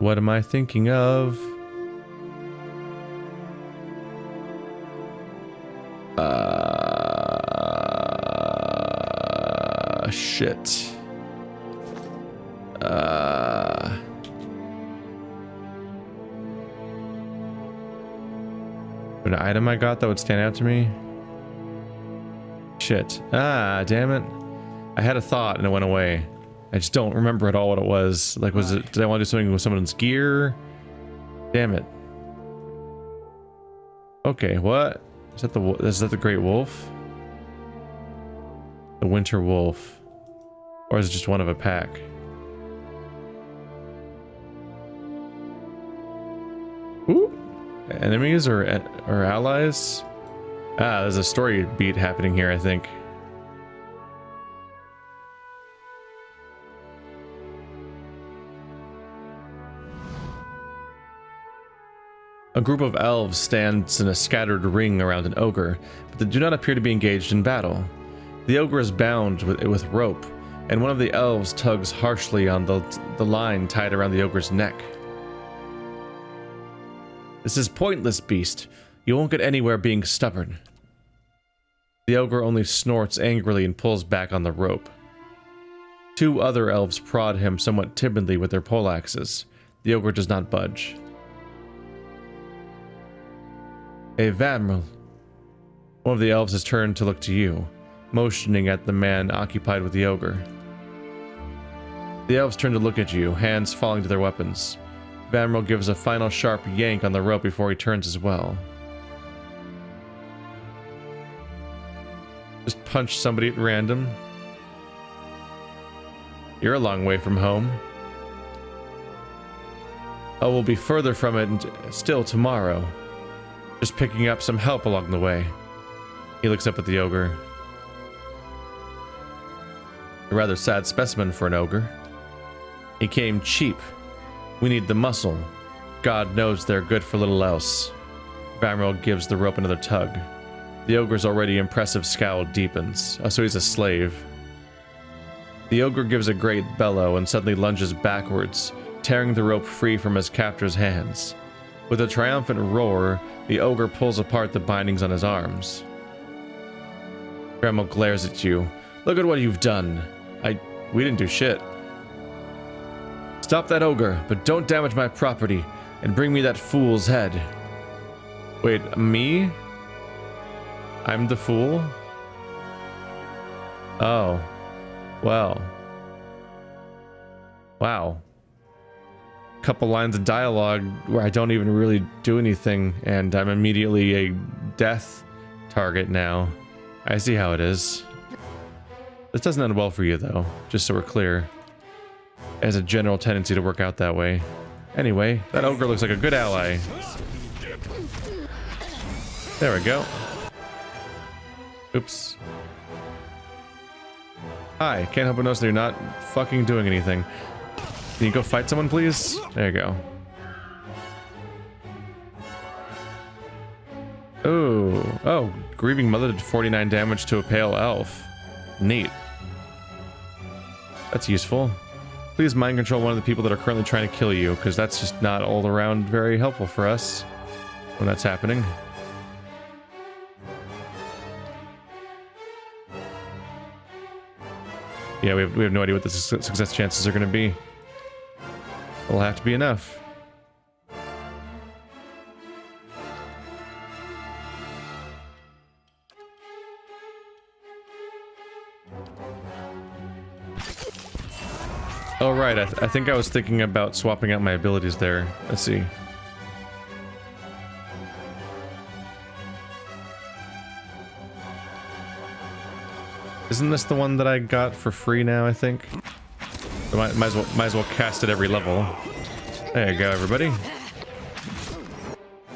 What am I thinking of? Shit. An item I got that would stand out to me? Shit. Ah, damn it. I had a thought and it went away. I just don't remember at all what it was. Like, was it, did I want to do something with someone's gear? Damn it. Okay, what? Is that the Great Wolf? The Winter Wolf. Or is it just one of a pack? Ooh. Enemies or allies? Ah, there's a story beat happening here, I think. A group of elves stands in a scattered ring around an ogre, but they do not appear to be engaged in battle. The ogre is bound with rope, and one of the elves tugs harshly on the line tied around the ogre's neck. This is pointless, beast. You won't get anywhere being stubborn. The ogre only snorts angrily and pulls back on the rope. Two other elves prod him somewhat timidly with their poleaxes. The ogre does not budge. Vamril. One of the elves has turned to look to you, motioning at the man occupied with the ogre. The elves turn to look at you, hands falling to their weapons. Vamril gives a final sharp yank on the rope before he turns as well. Just punch somebody at random. You're a long way from home. I will be further from it still tomorrow. Just picking up some help along the way. He looks up at the ogre. A rather sad specimen for an ogre. He came cheap. We need the muscle. God knows they're good for little else. Vamril gives the rope another tug. The ogre's already impressive scowl deepens. Oh, so he's a slave. The ogre gives a great bellow and suddenly lunges backwards, tearing the rope free from his captor's hands. With a triumphant roar, the ogre pulls apart the bindings on his arms. Vamril glares at you. Look at what you've done. We didn't do shit. Stop that ogre, but don't damage my property, and bring me that fool's head. Wait, me? I'm the fool? Oh. Well. Wow. Couple lines of dialogue where I don't even really do anything, and I'm immediately a death target now. I see how it is. This doesn't end well for you, though, just so we're clear. It has a general tendency to work out that way. Anyway, that ogre looks like a good ally. There we go. Oops. Hi, can't help but notice that you're not fucking doing anything. Can you go fight someone, please? There you go. Ooh. Oh, Grieving Mother did 49 damage to a pale elf. Neat. That's useful. Please mind control one of the people that are currently trying to kill you, because that's just not all around very helpful for us when that's happening. Yeah, we have no idea what the success chances are going to be. It'll have to be enough. Oh right, I think I was thinking about swapping out my abilities there. Let's see. Isn't this the one that I got for free now, I think? Might as well cast at every level. There you go, everybody.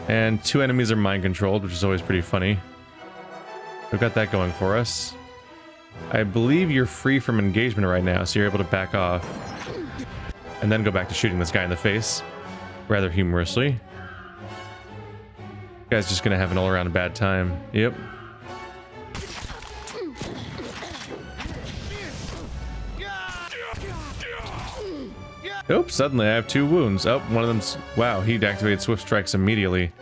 And 2 enemies are mind controlled, which is always pretty funny. We've got that going for us. I believe you're free from engagement right now, so you're able to back off. And then go back to shooting this guy in the face. Rather humorously. Guy's just gonna have an all-around bad time. Yep. Oops, suddenly I have 2 wounds. Oh, one of them's... Wow, he activated Swift Strikes immediately.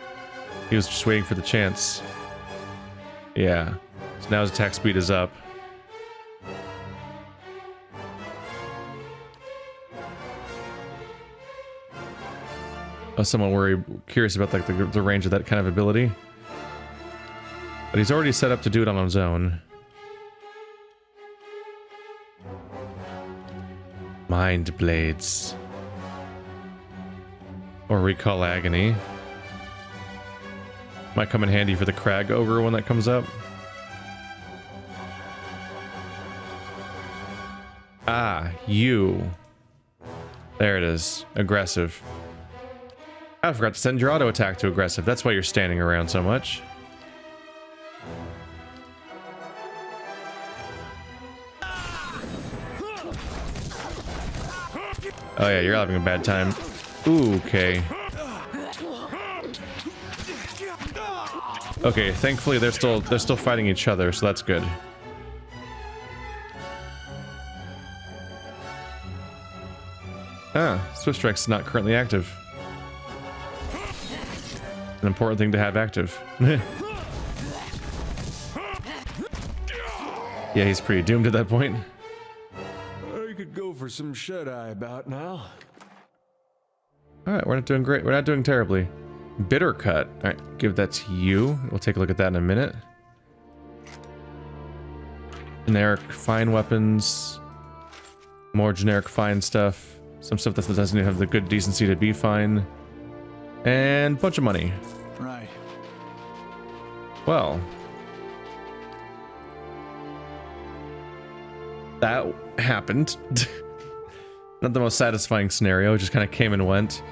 He was just waiting for the chance. Yeah. So now his attack speed is up. Oh, someone curious about like the range of that kind of ability. But he's already set up to do it on his own. Mind Blades. Or Recall Agony. Might come in handy for the Crag Ogre when that comes up. Ah, you. There it is. Aggressive. I forgot to send your auto attack to aggressive. That's why you're standing around so much. Oh yeah, you're having a bad time. Ooh, okay. Okay, thankfully they're still fighting each other, so that's good. Ah, Swift Strike's not currently active. An important thing to have active. Yeah, he's pretty doomed at that point. I could go for some shut-eye about now. Alright, we're not doing great. We're not doing terribly. Bitter Cut. Alright, give that to you. We'll take a look at that in a minute. Generic fine weapons. More generic fine stuff. Some stuff that doesn't even have the good decency to be fine. And a bunch of money. Right. Well. That happened. Not the most satisfying scenario, it just kind of came and went.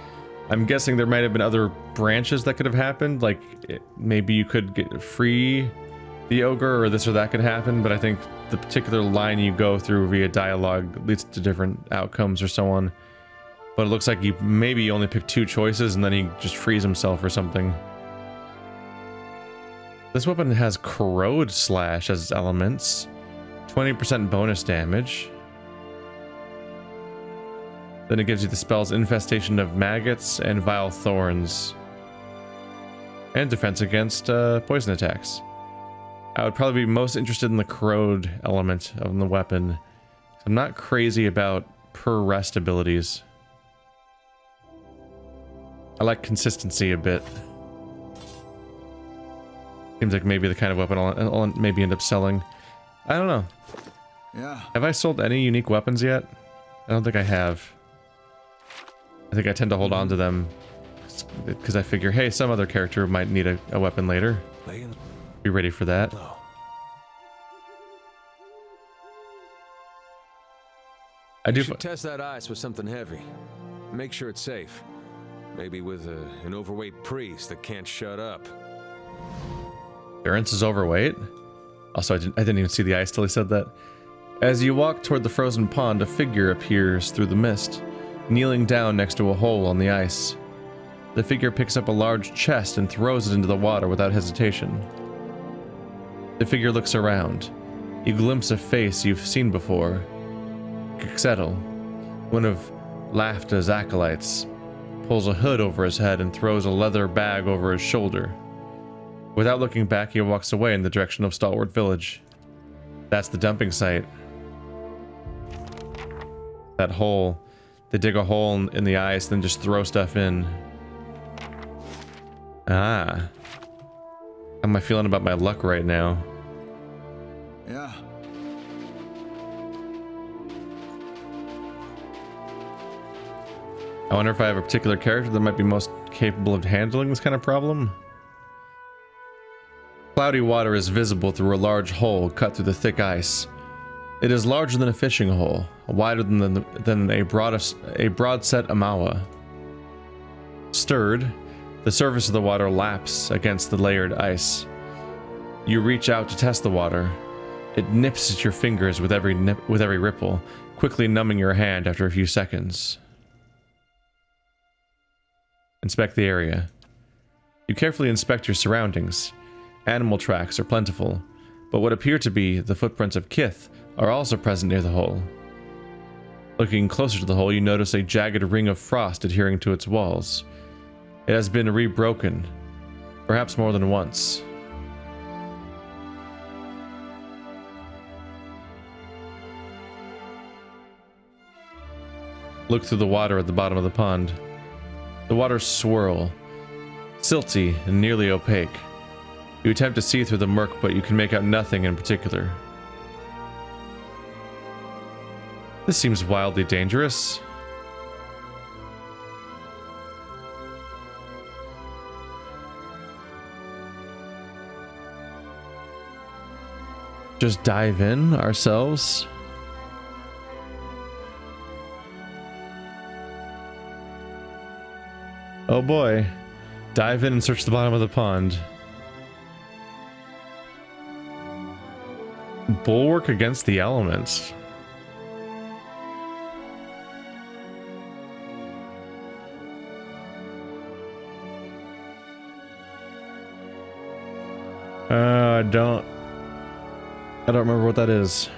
I'm guessing there might have been other branches that could have happened, like maybe you could get free the ogre or this or that could happen, but I think the particular line you go through via dialogue leads to different outcomes or so on. But it looks like you maybe only pick 2 choices and then he just frees himself or something. This weapon has Corrode Slash as its elements. 20% bonus damage. Then it gives you the spells Infestation of Maggots and Vile Thorns. And defense against poison attacks. I would probably be most interested in the corrode element of the weapon. I'm not crazy about per rest abilities. I like consistency a bit. Seems like maybe the kind of weapon I'll maybe end up selling. I don't know. Yeah. Have I sold any unique weapons yet? I don't think I have. I think I tend to hold on to them because I figure, hey, some other character might need a weapon later. Be ready for that. I do should test that ice with something heavy. Make sure it's safe. Maybe with an overweight priest that can't shut up. Durance is overweight? Also, I didn't even see the ice till he said that. As you walk toward the frozen pond, a figure appears through the mist, kneeling down next to a hole on the ice. The figure picks up a large chest and throws it into the water without hesitation. The figure looks around. You glimpse a face you've seen before. Kixetl, one of Lafta's acolytes, pulls a hood over his head and throws a leather bag over his shoulder. Without looking back, he walks away in the direction of Stalwart Village. That's the dumping site. That hole. They dig a hole in the ice, then just throw stuff in. Ah. How am I feeling about my luck right now? Yeah. I wonder if I have a particular character that might be most capable of handling this kind of problem. Cloudy water is visible through a large hole cut through the thick ice. It is larger than a fishing hole, wider than a broad set amawa. Stirred, the surface of the water laps against the layered ice. You reach out to test the water. It nips at your fingers with every ripple, quickly numbing your hand after a few seconds. Inspect the area. You carefully inspect your surroundings. Animal tracks are plentiful, but what appear to be the footprints of kith are also present near the hole. Looking closer to the hole, you notice a jagged ring of frost adhering to its walls. It has been rebroken, perhaps more than once. Look through the water at the bottom of the pond. The waters swirl, silty and nearly opaque. You attempt to see through the murk, but you can make out nothing in particular. This seems wildly dangerous. Just dive in ourselves? Oh boy. Dive in and search the bottom of the pond. Bulwark against the elements. I don't remember what that is.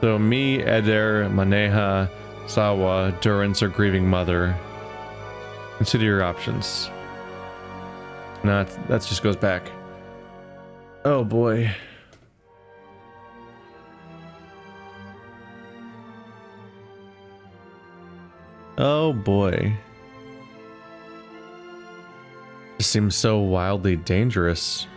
So me, Eder, Maneha, Sawa, Durance, or Grieving Mother. Consider your options. No, that just goes back. Oh boy. Oh boy. This seems so wildly dangerous.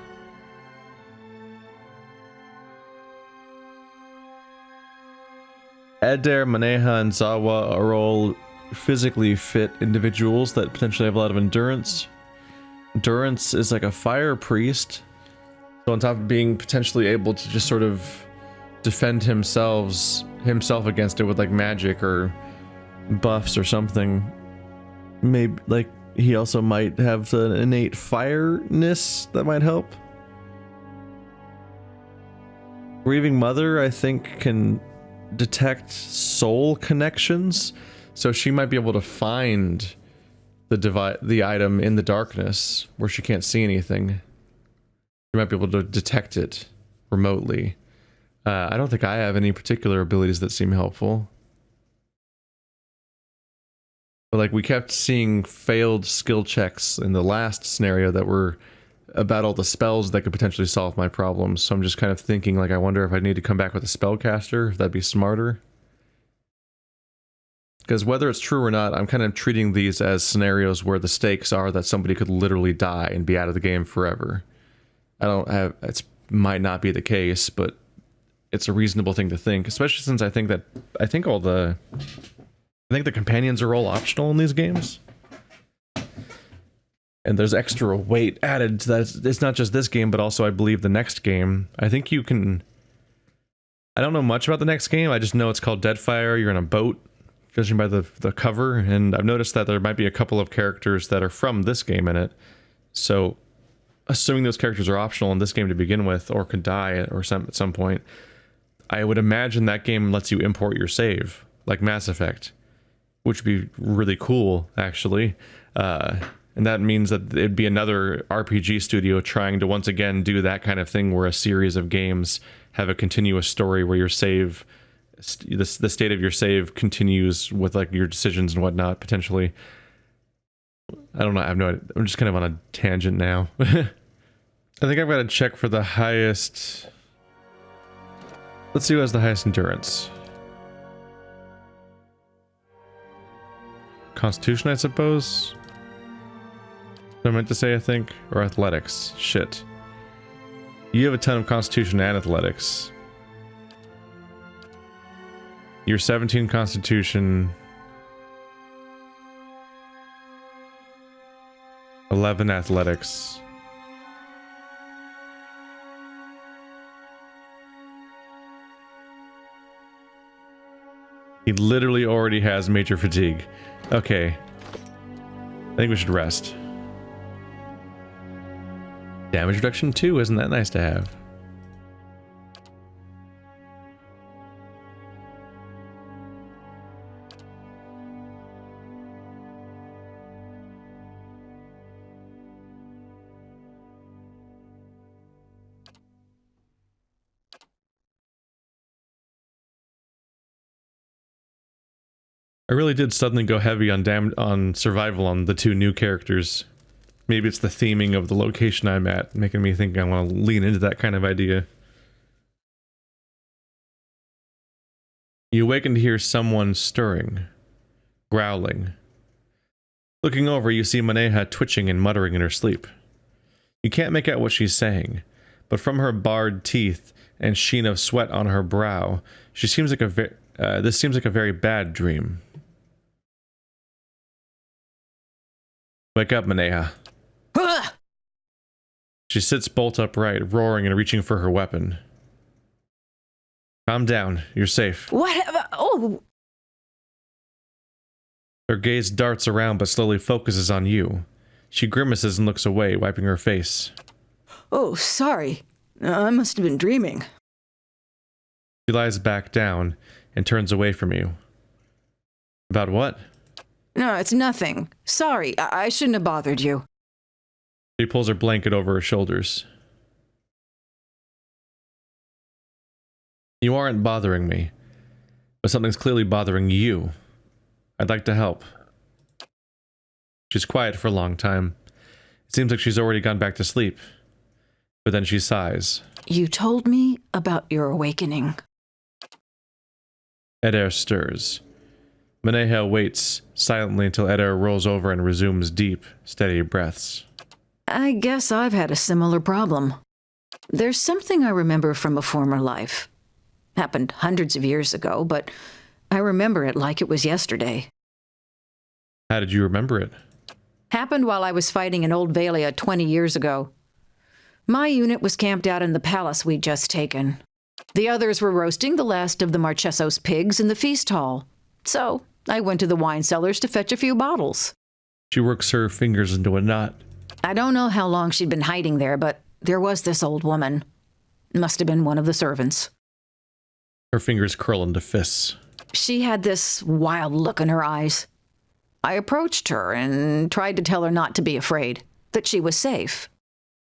Eder, Maneha, and Zawa are all physically fit individuals that potentially have a lot of endurance. Durance is like a fire priest, so on top of being potentially able to just sort of defend himself against it with like magic or buffs or something. Maybe like he also might have an innate fireness that might help. Grieving Mother, I think, can detect soul connections, so she might be able to find the item in the darkness where she can't see anything. She might be able to detect it remotely. I don't think I have any particular abilities that seem helpful. But like, we kept seeing failed skill checks in the last scenario that were about all the spells that could potentially solve my problems, so I'm just kind of thinking, like, I wonder if I need to come back with a spellcaster, if that'd be smarter. Because whether it's true or not, I'm kind of treating these as scenarios where the stakes are that somebody could literally die and be out of the game forever. It might not be the case, but it's a reasonable thing to think, especially since I think the companions are all optional in these games. And there's extra weight added to that. It's not just this game, but also I believe the next game. I think you can... I don't know much about the next game, I just know it's called Deadfire, you're in a boat, judging by the cover, and I've noticed that there might be a couple of characters that are from this game in it. So, assuming those characters are optional in this game to begin with, or could die at some point, I would imagine that game lets you import your save, like Mass Effect, which would be really cool, actually. And that means that it'd be another RPG studio trying to once again do that kind of thing where a series of games have a continuous story where your save, the state of your save continues with like your decisions and whatnot, potentially. I don't know, I have no idea. I'm just kind of on a tangent now. I think I've got to check for the highest... Let's see who has the highest endurance. Constitution, I suppose? I meant to say, I think, or athletics. Shit. You have a ton of constitution and athletics. You're 17 constitution, 11 athletics. literally already has major fatigue. Okay. I think we should rest. Damage reduction 2, isn't that nice to have? I really did suddenly go heavy on survival on the 2 new characters. Maybe it's the theming of the location I'm at, making me think I want to lean into that kind of idea. You awaken to hear someone stirring, growling. Looking over, you see Maneha twitching and muttering in her sleep. You can't make out what she's saying, but from her barred teeth and sheen of sweat on her brow, she seems like this seems like a very bad dream. Wake up, Maneha. She sits bolt upright, roaring and reaching for her weapon. Calm down. You're safe. What? Oh! Her gaze darts around but slowly focuses on you. She grimaces and looks away, wiping her face. Oh, sorry. I must have been dreaming. She lies back down and turns away from you. About what? No, it's nothing. Sorry, I shouldn't have bothered you. She pulls her blanket over her shoulders. You aren't bothering me, but something's clearly bothering you. I'd like to help. She's quiet for a long time. It seems like she's already gone back to sleep. But then she sighs. You told me about your awakening. Eder stirs. Maneha waits silently until Eder rolls over and resumes deep, steady breaths. I guess I've had a similar problem. There's something I remember from a former life. Happened hundreds of years ago, but I remember it like it was yesterday. How did you remember it? Happened while I was fighting in Old Valia 20 years ago. My unit was camped out in the palace we'd just taken. The others were roasting the last of the Marcheso's pigs in the feast hall. So I went to the wine cellars to fetch a few bottles. She works her fingers into a knot. I don't know how long she'd been hiding there, but there was this old woman. Must have been one of the servants. Her fingers curl into fists. She had this wild look in her eyes. I approached her and tried to tell her not to be afraid, that she was safe.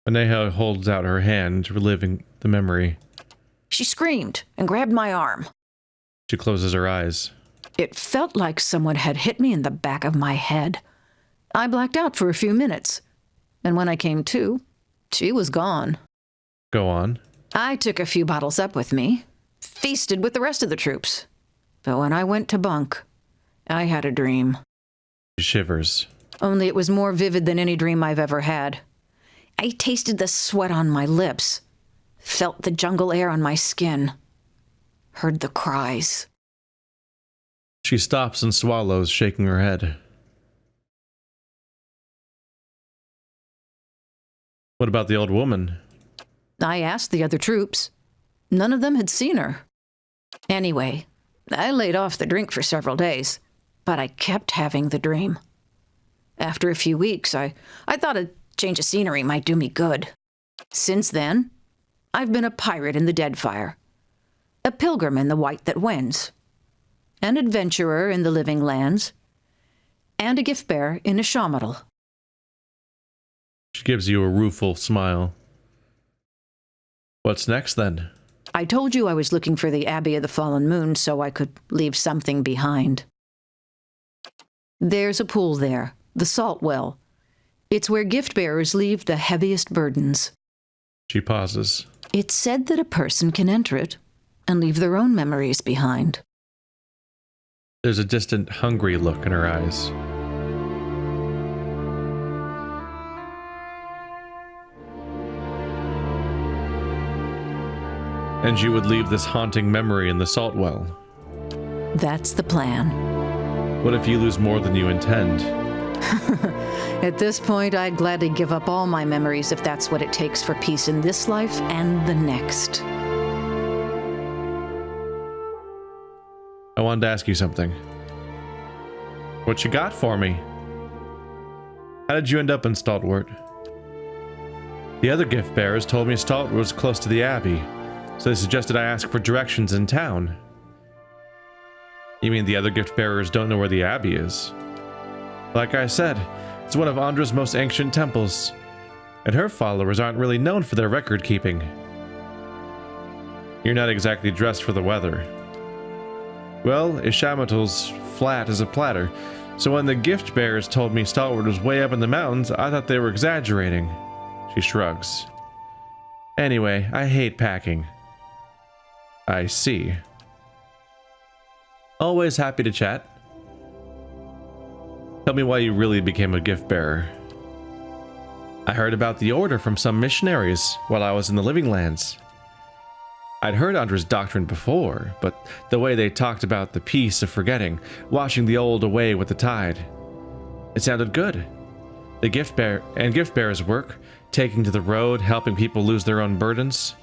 Maneha holds out her hand, reliving the memory. She screamed and grabbed my arm. She closes her eyes. It felt like someone had hit me in the back of my head. I blacked out for a few minutes, and when I came to, she was gone. Go on. I took a few bottles up with me, feasted with the rest of the troops. But when I went to bunk, I had a dream. She shivers. Only it was more vivid than any dream I've ever had. I tasted the sweat on my lips, felt the jungle air on my skin, heard the cries. She stops and swallows, shaking her head. What about the old woman? I asked the other troops. None of them had seen her. Anyway, I laid off the drink for several days, but I kept having the dream. After a few weeks, I thought a change of scenery might do me good. Since then, I've been a pirate in the Deadfire, a pilgrim in the White That Wends, an adventurer in the Living Lands, and a gift bearer in a Shamadal. She gives you a rueful smile. What's next, then? I told you I was looking for the Abbey of the Fallen Moon so I could leave something behind. There's a pool there, the Salt Well. It's where gift-bearers leave the heaviest burdens. She pauses. It's said that a person can enter it and leave their own memories behind. There's a distant, hungry look in her eyes. And you would leave this haunting memory in the Salt Well. That's the plan. What if you lose more than you intend? At this point, I'd gladly give up all my memories if that's what it takes for peace in this life and the next. I wanted to ask you something. What you got for me? How did you end up in Stalwart? The other gift bearers told me Stalwart was close to the Abbey, so they suggested I ask for directions in town. You mean the other gift bearers don't know where the Abbey is? Like I said, it's one of Andra's most ancient temples, and her followers aren't really known for their record keeping. You're not exactly dressed for the weather. Well, Ishamatil's flat as a platter, so when the gift bearers told me Stalwart was way up in the mountains, I thought they were exaggerating. She shrugs. Anyway, I hate packing. I see. Always happy to chat. Tell me why you really became a gift bearer. I heard about the order from some missionaries while I was in the Living Lands. I'd heard Andra's doctrine before, but the way they talked about the peace of forgetting, washing the old away with the tide, it sounded good. The gift bearers' work, taking to the road, helping people lose their own burdens,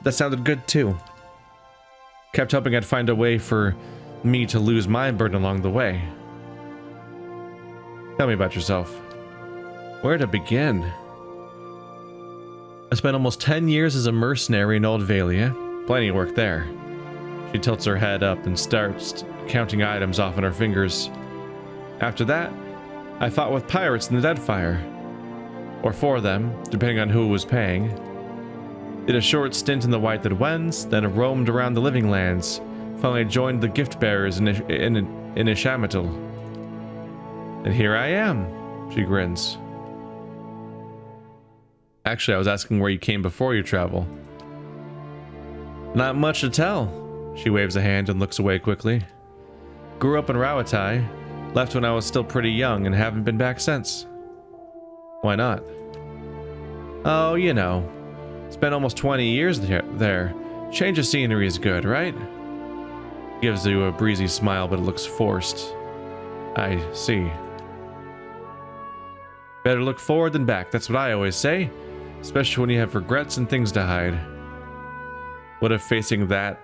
that sounded good too. Kept hoping I'd find a way for me to lose my burden along the way. Tell me about yourself. Where to begin? I spent almost 10 years as a mercenary in Old Valia. Plenty of work there. She tilts her head up and starts counting items off on her fingers. After that, I fought with pirates in the Deadfire. Or for them, depending on who was paying. Did a short stint in the Whited Wens, then roamed around the Living Lands. Finally joined the gift bearers in Ishamatil. And here I am, she grins. Actually, I was asking where you came before your travel. Not much to tell. She waves a hand and looks away quickly. Grew up in Rawatai, left when I was still pretty young and haven't been back since. Why not? Oh, you know. Spent almost 20 years there. Change of scenery is good, right? Gives you a breezy smile, but it looks forced. I see. Better look forward than back, that's what I always say. Especially when you have regrets and things to hide. What if facing that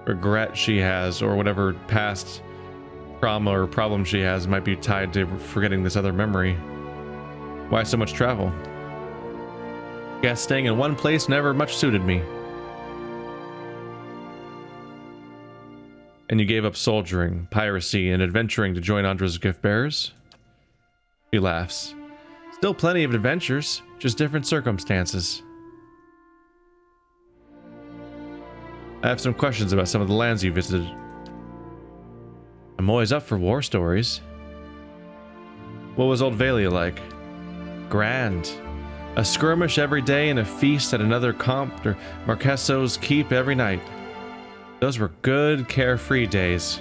regret she has, or whatever past trauma or problem she has, might be tied to forgetting this other memory? Why so much travel? Guess staying in one place never much suited me. And you gave up soldiering, piracy, and adventuring to join Andra's gift bearers? She laughs. Still plenty of adventures, just different circumstances. I have some questions about some of the lands you visited. I'm always up for war stories. What was Old Valia like? Grand. A skirmish every day and a feast at another compt or Marquesso's keep every night. Those were good, carefree days.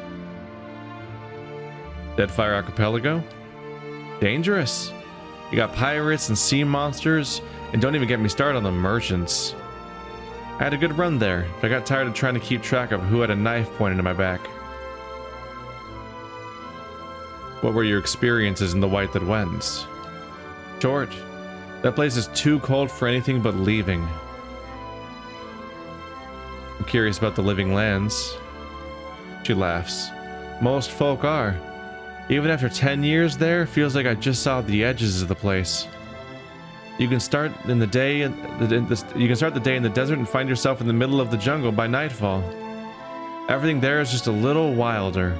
Deadfire Archipelago? Dangerous. You got pirates and sea monsters, and don't even get me started on the merchants. I had a good run there, but I got tired of trying to keep track of who had a knife pointed in my back. What were your experiences in the Whited Wens? Short. That place is too cold for anything but leaving. I'm curious about the Living Lands. She laughs. Most folk are. Even after 10 years there, feels like I just saw the edges of the place. You can start the day in the desert and find yourself in the middle of the jungle by nightfall. Everything there is just a little wilder.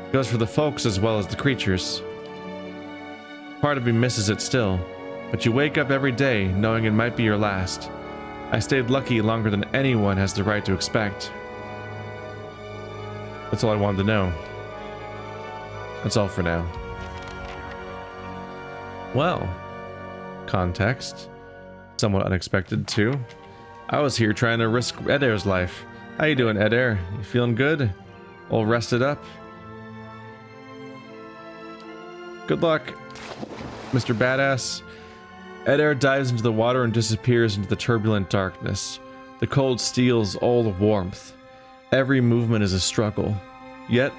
It goes for the folks as well as the creatures. Part of me misses it still, but you wake up every day knowing it might be your last. I stayed lucky longer than anyone has the right to expect. That's all I wanted to know. That's all for now. Well, context. Somewhat unexpected, too. I was here trying to risk Edair's life. How you doing, Edair? You feeling good? All rested up? Good luck, Mr. Badass. Edair dives into the water and disappears into the turbulent darkness. The cold steals all the warmth. Every movement is a struggle. Yet,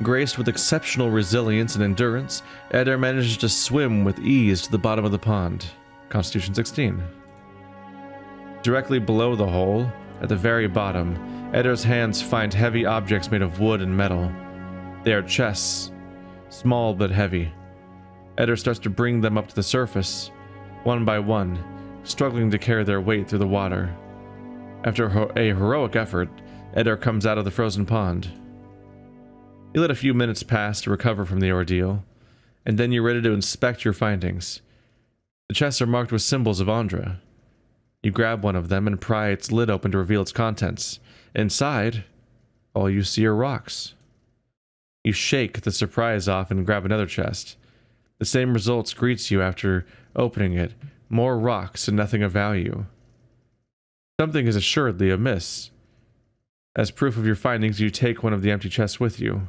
graced with exceptional resilience and endurance, Edair manages to swim with ease to the bottom of the pond. Constitution 16. Directly below the hole, at the very bottom, Eddar's hands find heavy objects made of wood and metal. They are chests, small but heavy. Eddar starts to bring them up to the surface, one by one, struggling to carry their weight through the water. After a heroic effort, Eddar comes out of the frozen pond. You let a few minutes pass to recover from the ordeal, and then you're ready to inspect your findings. The chests are marked with symbols of Andra. You grab one of them and pry its lid open to reveal its contents. Inside, all you see are rocks. You shake the surprise off and grab another chest. The same results greets you after opening it. More rocks and nothing of value. Something is assuredly amiss. As proof of your findings, you take one of the empty chests with you.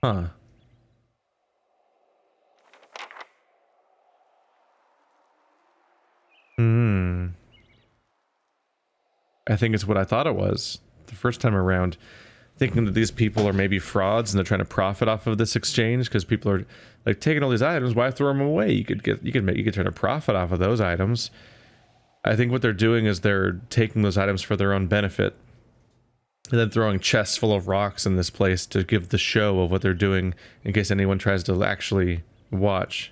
Huh. I think it's what I thought it was the first time around, thinking that these people are maybe frauds and they're trying to profit off of this exchange because people are like taking all these items. Why throw them away? You could turn a profit off of those items. I think what they're doing is they're taking those items for their own benefit and then throwing chests full of rocks in this place to give the show of what they're doing in case anyone tries to actually watch.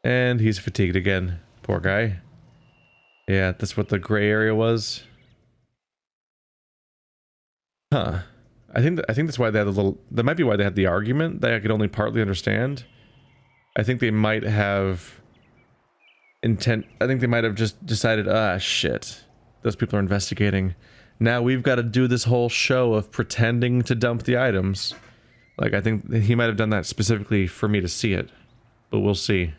And he's fatigued again. Poor guy. Yeah, that's what the gray area was. Huh. I think that's why they had a little... That might be why they had the argument that I could only partly understand. I think they might have... I think they might have just decided, shit. Those people are investigating. Now we've got to do this whole show of pretending to dump the items. Like, I think he might have done that specifically for me to see it. But we'll see.